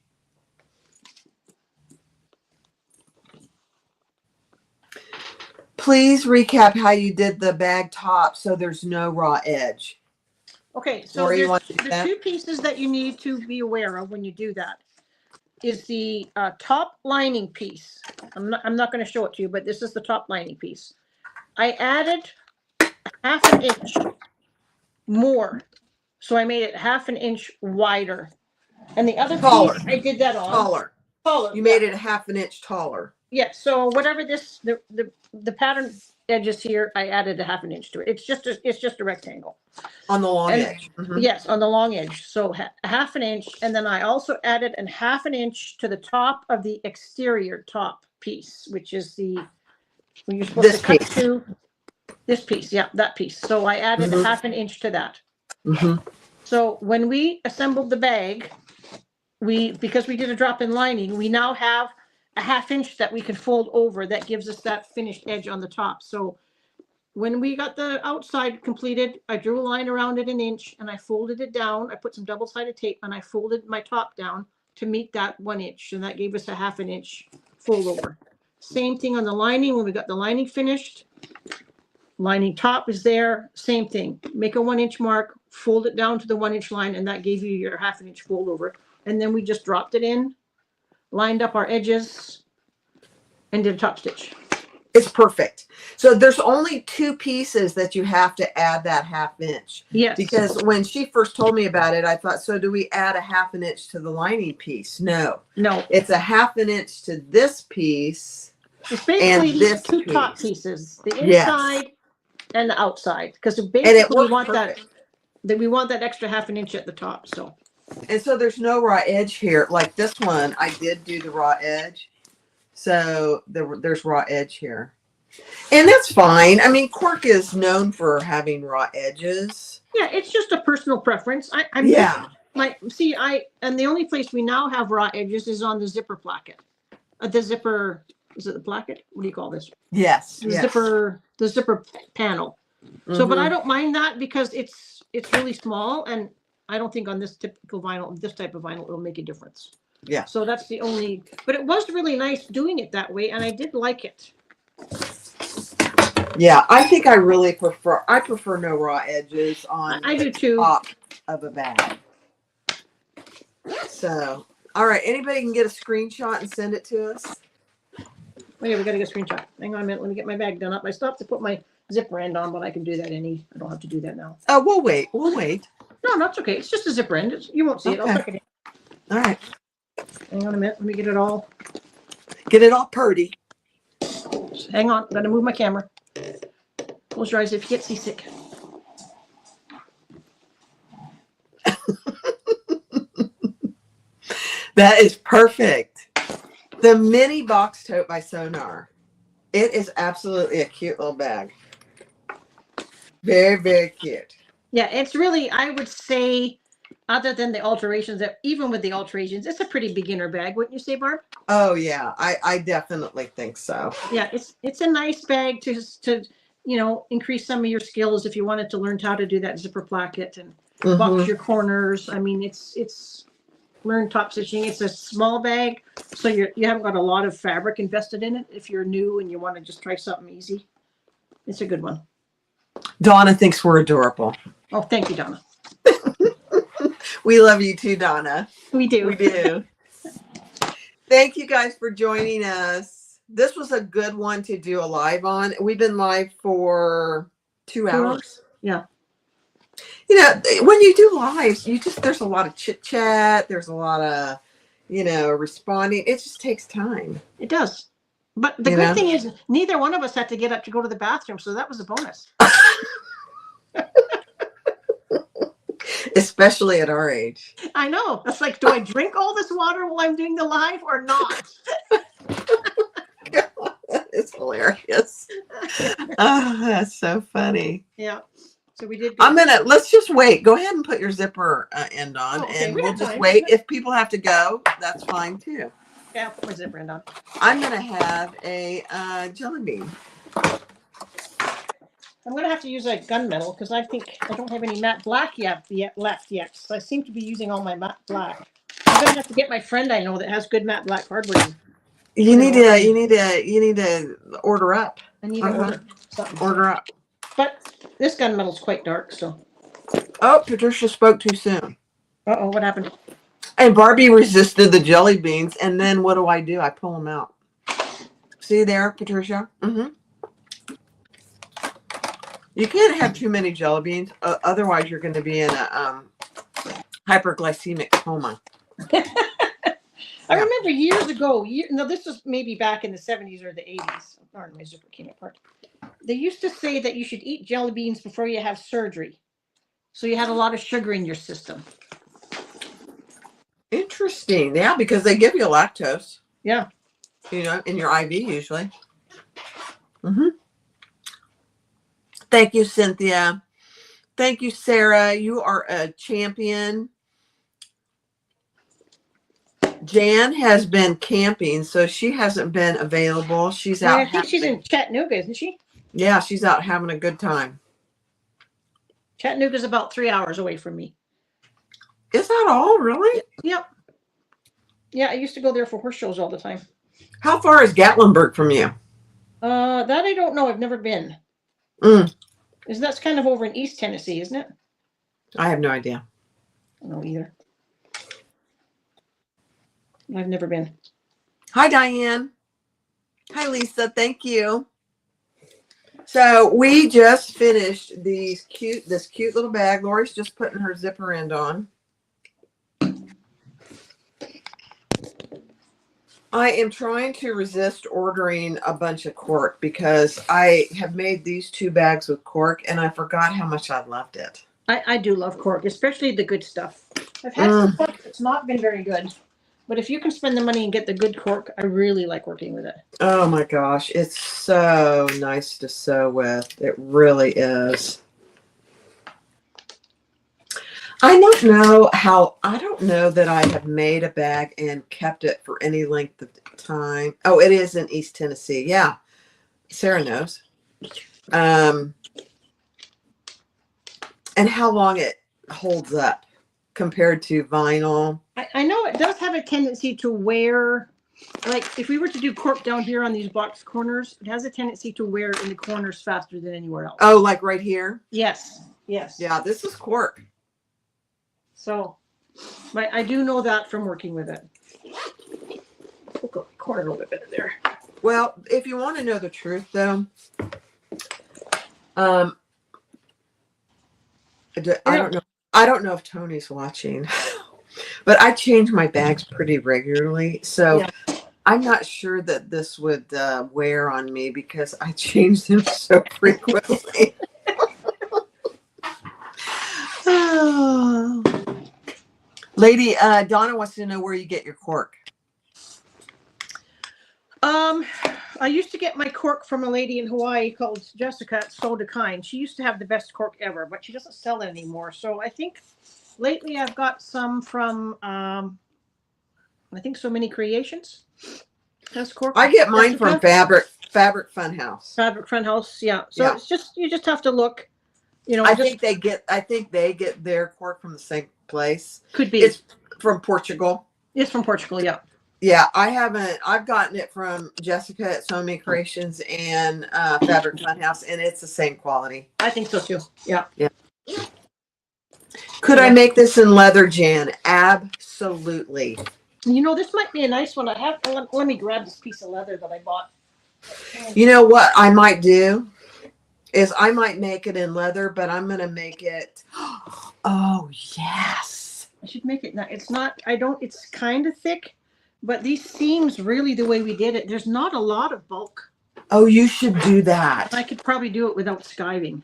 Please recap how you did the bag top so there's no raw edge. Okay, so there's two pieces that you need to be aware of when you do that. Is the top lining piece. I'm not going to show it to you, but this is the top lining piece. I added 1/2 inch more, so I made it 1/2 inch wider. And the other piece, I did that on taller. You made it 1/2 inch taller. Yeah. So whatever the pattern edges here, I added 1/2 inch to it. It's just a rectangle on the long edge. Yes, on the long edge. So 1/2 inch, and then I also added 1/2 inch to the top of the exterior top piece, which is when you're supposed to cut to this piece. Yeah, that piece. So I added 1/2 inch to that. So when we assembled the bag, because we did a drop-in lining, we now have a 1/2 inch that we can fold over that gives us that finished edge on the top. So when we got the outside completed, I drew a line around it 1 inch and I folded it down. I put some double-sided tape and I folded my top down to meet that 1 inch. And that gave us a 1/2 inch fold over. Same thing on the lining. When we got the lining finished, lining top is there, same thing. Make a 1 inch mark, fold it down to the 1 inch line, and that gave you your 1/2 inch fold over. And then we just dropped it in, lined up our edges, and did a top stitch. It's perfect. So there's only 2 pieces that you have to add that 1/2 inch. Yes. Because when she first told me about it, I thought, so do we add a 1/2 inch to the lining piece? No. It's a 1/2 inch to this piece. It's basically these 2 top pieces, the inside and the outside. Because basically we want that extra 1/2 inch at the top. So. And so there's no raw edge here. Like this one, I did do the raw edge. So there's raw edge here. And that's fine. I mean, cork is known for having raw edges. Yeah, it's just a personal preference. And the only place we now have raw edges is on the zipper placket. The zipper, is it the placket? What do you call this? Yes. The zipper panel. So, but I don't mind that because it's really small, and I don't think on this type of vinyl, it'll make a difference. Yeah. So that's the only, but it was really nice doing it that way, and I did like it. Yeah, I think I prefer no raw edges on the top of a bag. So, all right, anybody can get a screenshot and send it to us? Wait, we gotta get a screenshot. Hang on a minute. Let me get my bag done up. I stopped to put my zipper end on, but I can do that I don't have to do that now. Oh, we'll wait. We'll wait. No, that's okay. It's just a zipper end. You won't see it. I'll Okay. tuck it in. All right. Hang on a minute. Let me get it all. Get it all purdy. Hang on. Gotta move my camera. Close your eyes if you get seasick. That is perfect. The mini box tote by Sewgnar. It is absolutely a cute little bag. Very, very cute. Yeah, it's really, I would say, other than the alterations, that even with the alterations, it's a pretty beginner bag, wouldn't you say, Barb? Oh yeah, I definitely think so. Yeah, it's a nice bag to increase some of your skills if you wanted to learn how to do that zipper placket and box your corners. I mean, it's learn top stitching. It's a small bag, so you haven't got a lot of fabric invested in it. If you're new and you want to just try something easy, it's a good one. Donna thinks we're adorable. Oh, thank you, Donna. We love you too, Donna. We do. We do. Thank you guys for joining us. This was a good one to do a live on. We've been live for 2 hours. Yeah. You know, when you do lives, there's a lot of chit chat. There's a lot of, responding. It just takes time. It does. But the good thing is neither one of us had to get up to go to the bathroom. So that was a bonus. Especially at our age. I know. It's like, do I drink all this water while I'm doing the live or not? God, it's hilarious. Oh, that's so funny. Yeah. So we did. Let's just wait. Go ahead and put your zipper end on, and we'll just wait. If people have to go, that's fine too. Yeah, I'll put my zipper end on. I'm going to have a jelly bean. I'm going to have to use a gunmetal because I think I don't have any matte black left yet. So I seem to be using all my matte black. I'm going to have to get my friend I know that has good matte black hardwood. You need to order up. I need to order something. Order up. But this gunmetal is quite dark, so. Oh, Patricia spoke too soon. Uh-oh, what happened? And Barbie resisted the jelly beans, and then what do? I pull them out. See there, Patricia? Mm-hmm. You can't have too many jelly beans, otherwise you're going to be in a hyperglycemic coma. I remember years ago, this was maybe back in the 70s or the 80s. Pardon, my zipper came apart. They used to say that you should eat jelly beans before you have surgery. So you had a lot of sugar in your system. Interesting. Yeah, because they give you lactose. Yeah. In your IV usually. Mm-hmm. Thank you, Cynthia. Thank you, Sarah. You are a champion. Jan has been camping, so she hasn't been available. She's out. I think she's in Chattanooga, isn't she? Yeah, she's out having a good time. Chattanooga's about 3 hours away from me. Is that all, really? Yep. Yeah, I used to go there for horse shows all the time. How far is Gatlinburg from you? That I don't know. I've never been. That's kind of over in East Tennessee, isn't it? I have no idea. I don't know either. I've never been. Hi, Diane. Hi, Lisa. Thank you. So we just finished this cute little bag. Lori's just putting her zipper end on. I am trying to resist ordering a bunch of cork because I have made these 2 bags with cork and I forgot how much I loved it. I do love cork, especially the good stuff. I've had some cork that's not been very good. But if you can spend the money and get the good cork, I really like working with it. Oh my gosh. It's so nice to sew with. It really is. I don't know that I have made a bag and kept it for any length of time. Oh, it is in East Tennessee. Yeah. Sarah knows. And how long it holds up compared to vinyl. I know it does have a tendency to wear, like if we were to do cork down here on these box corners, it has a tendency to wear in the corners faster than anywhere else. Oh, like right here? Yes. Yes. Yeah, this is cork. So, I do know that from working with it. We'll go corner a little bit better there. Well, if you want to know the truth, though, um, I don't know. I don't know if Tony's watching, but I change my bags pretty regularly. So Yeah. I'm not sure that this would wear on me because I change them so frequently. Oh. Lady Donna wants to know where you get your cork. I used to get my cork from a lady in Hawaii called Jessica at Tote. She used to have the best cork ever, but she doesn't sell it anymore. So I think lately I've got some from I think So Many Creations. Has cork. I get mine Jessica? from Fabric Funhouse. Fabric Front House, yeah. So Yeah. it's just you just have to look. You know, I just think they get their cork from the same place. could be. It's from Portugal. It's from Portugal, yeah. Yeah, I've gotten it from Jessica at So Many Creations and Fabric Funhouse, and it's the same quality. I think so too. Yeah. Yeah. Could I make this in leather, Jan? Absolutely. You know, this might be a nice one. I have. Let me grab this piece of leather that I bought. You know what I might do is I might make it in leather, but I'm gonna make it. Oh yes. I should make it. It's not. I don't. It's kind of thick, but these seams really the way we did it. There's not a lot of bulk. Oh, you should do that. I could probably do it without skiving.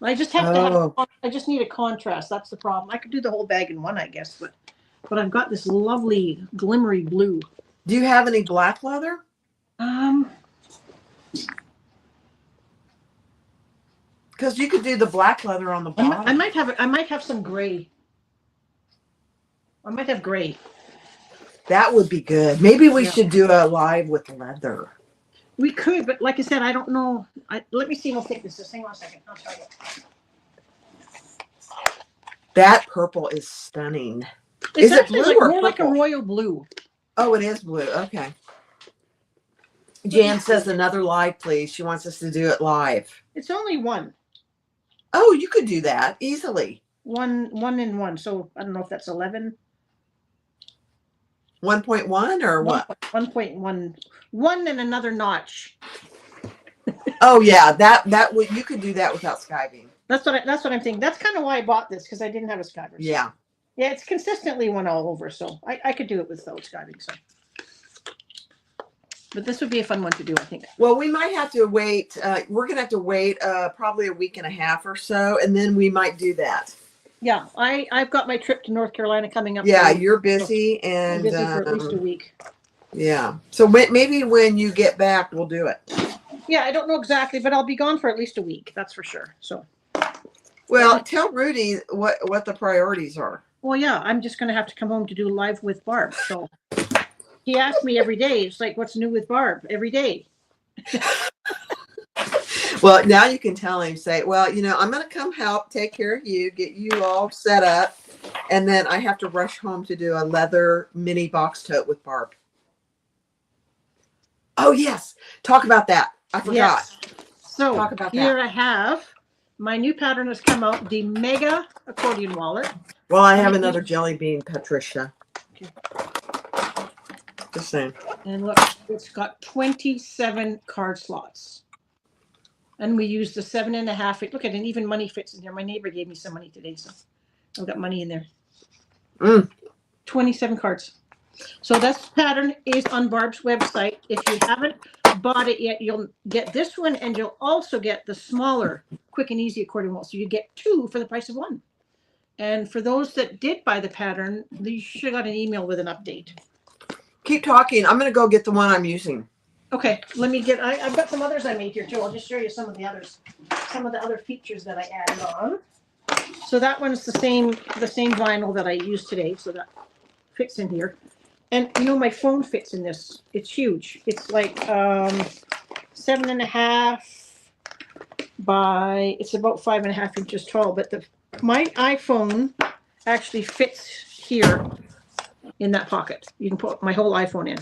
I just have to have. I just need a contrast. That's the problem. I could do the whole bag in one, I guess, but I've got this lovely glimmery blue. Do you have any black leather? Because you could do the black leather on the bottom. I might have some gray. I might have gray. That would be good. Maybe we should do a live with leather. We could, but like I said, I don't know. Let me see how thick this is. Hang on a second. I'll tell you. That purple is stunning. It's is it blue or more purple? like a royal blue? Oh, it is blue. Okay. Jan says another live, please. She wants us to do it live. It's only one. Oh, you could do that easily. One and one. So I don't know if that's 11. 1.1 or what? 1.1. One and another notch. Oh yeah, that would you could do that without skiving. That's what I'm thinking. That's kind of why I bought this, because I didn't have a skiver. Yeah. Yeah, it's consistently one all over, so I could do it without skiving. So, but this would be a fun one to do, I think. Well, we might have to wait. We're gonna have to wait probably a week and a half or so, and then we might do that. Yeah, I've got my trip to North Carolina coming up. Yeah, you're busy, and I'm busy for at least a week. Yeah, so maybe when you get back, we'll do it. Yeah, I don't know exactly, but I'll be gone for at least a week. That's for sure. So. Well, tell Rudy what the priorities are. Well, yeah, I'm just going to have to come home to do live with Barb. So he asks me every day. It's like, what's new with Barb? Every day. Well, now you can tell him, say, well, you know, I'm going to come help take care of you, get you all set up. And then I have to rush home to do a leather mini box tote with Barb. Oh, yes. Talk about that. I forgot. Yes. So talk about here that. I have my new pattern has come out, the Mega Accordion Wallet. Well, I have another jelly bean, Patricia. Okay. Just saying. And look, it's got 27 card slots. And we use the 7.5. Look at it, even money fits in here. My neighbor gave me some money today, so I've got money in there. 27 cards. So this pattern is on Barb's website. If you haven't bought it yet, you'll get this one, and you'll also get the smaller quick and easy accordion wallet. So you get two for the price of one. And for those that did buy the pattern, you should have got an email with an update. Keep talking. I'm going to go get the one I'm using. Okay, let me get, I've got some others I made here too. I'll just show you some of the others, some of the other features that I added on. So that one's the same vinyl that I used today. So that fits in here. And you know, my phone fits in this. It's huge. It's like 7.5 by, it's about 5.5 inches tall. But my iPhone actually fits here in that pocket. You can put my whole iPhone in.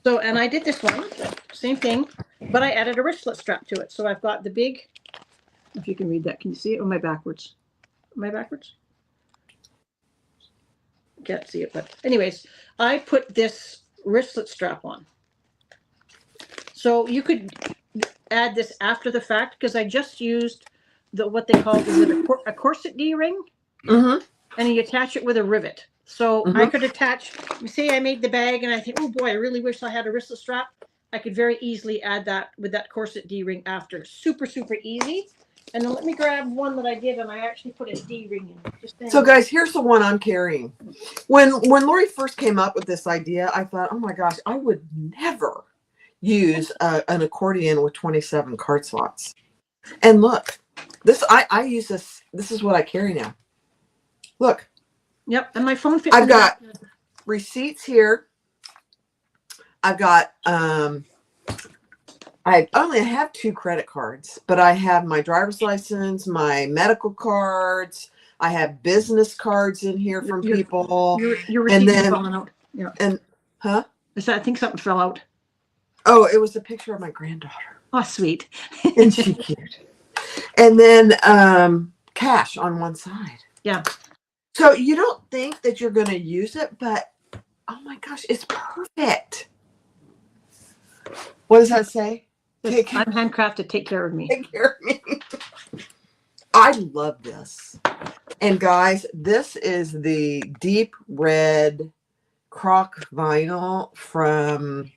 So, and I did this one, same thing, but I added a wristlet strap to it. So I've got the big, if you can read that, can you see it? Or am I backwards? Am I backwards? Can't see it, but anyways, I put this wristlet strap on. So you could add this after the fact, because I just used what they call, is it a corset D-ring? Mm-hmm. And you attach it with a rivet. So I Mm-hmm. could attach, say I made the bag and I think, oh boy, I really wish I had a wristle strap. I could very easily add that with that corset D-ring after. Super, super easy. And then let me grab one that I did, and I actually put a D-ring in. So guys, here's the one I'm carrying. When Lori first came up with this idea, I thought, oh my gosh, I would never use an accordion with 27 card slots. And look, I use this. This is what I carry now. Look. Yep, and my phone fits. I've got receipts here. I've got I only have 2 credit cards, but I have my driver's license, my medical cards. I have business cards in here from people. Your and receipts then falling out. Yeah. And huh? I think something fell out. Oh, it was a picture of my granddaughter. Oh, sweet. Isn't she cute? And then cash on one side. Yeah. So you don't think that you're going to use it, but oh my gosh, it's perfect. What does that say? I'm handcrafted. Take care of me. Take care of me. I love this. And guys, this is the deep red croc vinyl from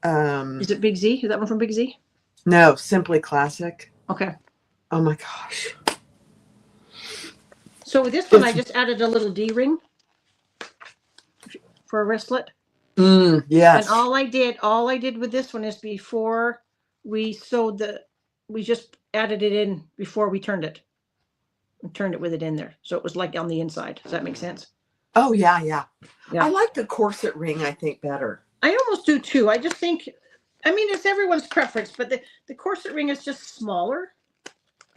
is it Big Z? Is that one from Big Z? No, Simply Classic. Okay. Oh my gosh. So with this one, I just added a little D-ring for a wristlet. Yes. And all I did with this one is before we sewed we just added it in before we turned it. We turned it with it in there. So it was like on the inside. Does that make sense? Oh, yeah. I like the corset ring, I think, better. I almost do too. I just think, I mean, it's everyone's preference, but the corset ring is just smaller.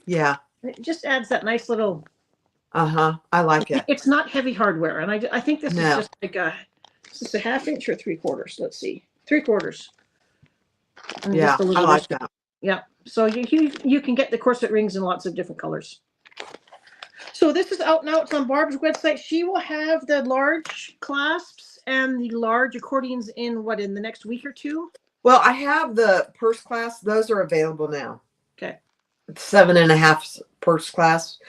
Yeah. It just adds that nice little. I like it. It's not heavy hardware. And I think this is just like is this a 1/2 inch or 3/4? Let's see. 3/4. Yeah, I like that. Yeah. So you can get the corset rings in lots of different colors. So this is out now. It's on Barb's website. She will have the large clasps and the large accordions in the next week or 2? Well, I have the purse clasp. Those are available now. Okay. 7.5 purse clasp.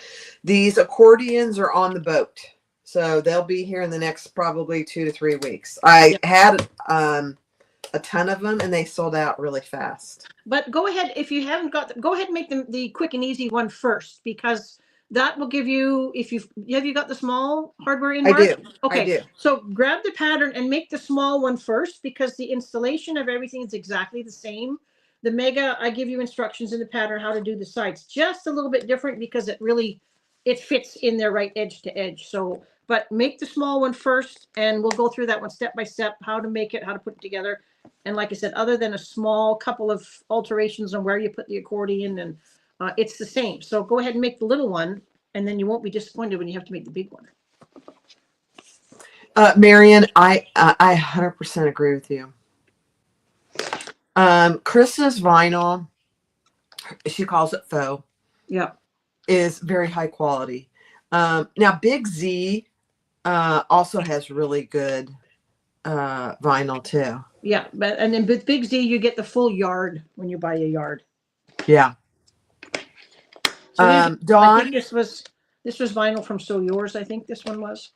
These accordions are on the boat. So they'll be here in the next probably 2 to 3 weeks. I had a ton of them and they sold out really fast. But go ahead, if you haven't got them, go ahead and make them the quick and easy one first, because that will give you, have you got the small hardware in? I do. Okay. I do. So grab the pattern and make the small one first, because the installation of everything is exactly the same. The Mega, I give you instructions in the pattern how to do the sides, just a little bit different because it fits in there right edge to edge. So, but make the small one first and we'll go through that one step by step, how to make it, how to put it together. And like I said, other than a small couple of alterations on where you put the accordion, and it's the same. So go ahead and make the little one, and then you won't be disappointed when you have to make the big one. Marion, I 100% agree with you. Chris's vinyl, she calls it faux. Yeah. Is very high quality. Now Big Z also has really good vinyl too. Yeah, and then with Big Z you get the full yard when you buy a yard. Yeah. So Dawn, I think this was vinyl from So Yours. I think this one was.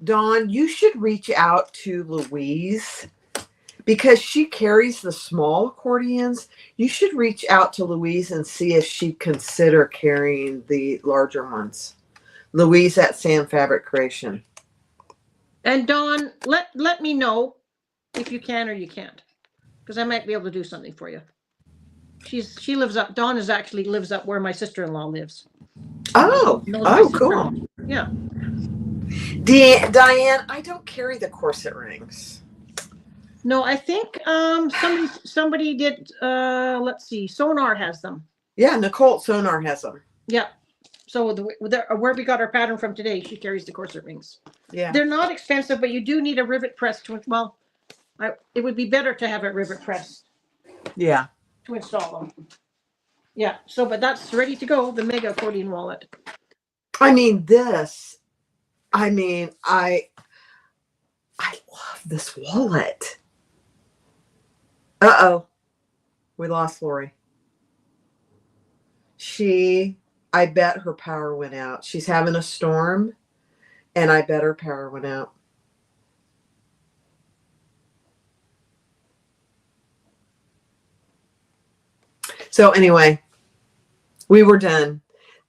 Dawn, you should reach out to Louise because she carries the small accordions. You should reach out to Louise and see if she'd consider carrying the larger ones. Louise at Sand Fabric Creation. And Dawn, let me know if you can or you can't, because I might be able to do something for you. She lives up. Dawn actually lives up where my sister-in-law lives. Oh, cool. Yeah. Diane, I don't carry the corset rings. No, I think somebody did. Let's see. Sewgnar has them. Yeah, Nicole Sewgnar has them. Yeah. So where we got our pattern from today, she carries the corset rings. Yeah. They're not expensive, but you do need a rivet press to. Well, it would be better to have it rivet pressed. Yeah. To install them. Yeah. So, but that's ready to go. The Mega accordion wallet. I mean, I love this wallet. Uh-oh. We lost Lori. I bet her power went out. She's having a storm, and I bet her power went out. So anyway, we were done.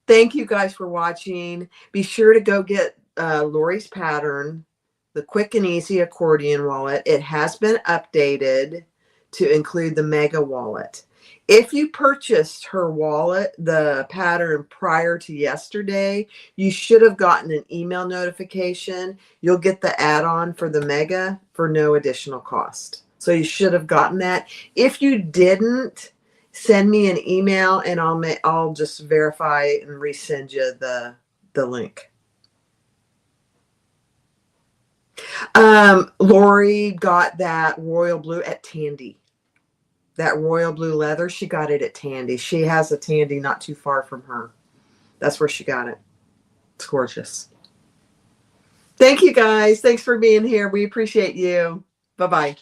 Thank you guys for watching. Be sure to go get Lori's pattern, the quick and easy accordion wallet. It has been updated to include the mega wallet. If you purchased her wallet, the pattern prior to yesterday, you should have gotten an email notification. You'll get the add-on for the mega for no additional cost. So you should have gotten that. If you didn't, send me an email and I'll just verify and resend you the link. Lori got that royal blue at Tandy. That royal blue leather, she got it at Tandy. She has a Tandy not too far from her. That's where she got it. It's gorgeous. Thank you guys. Thanks for being here. We appreciate you. Bye-bye.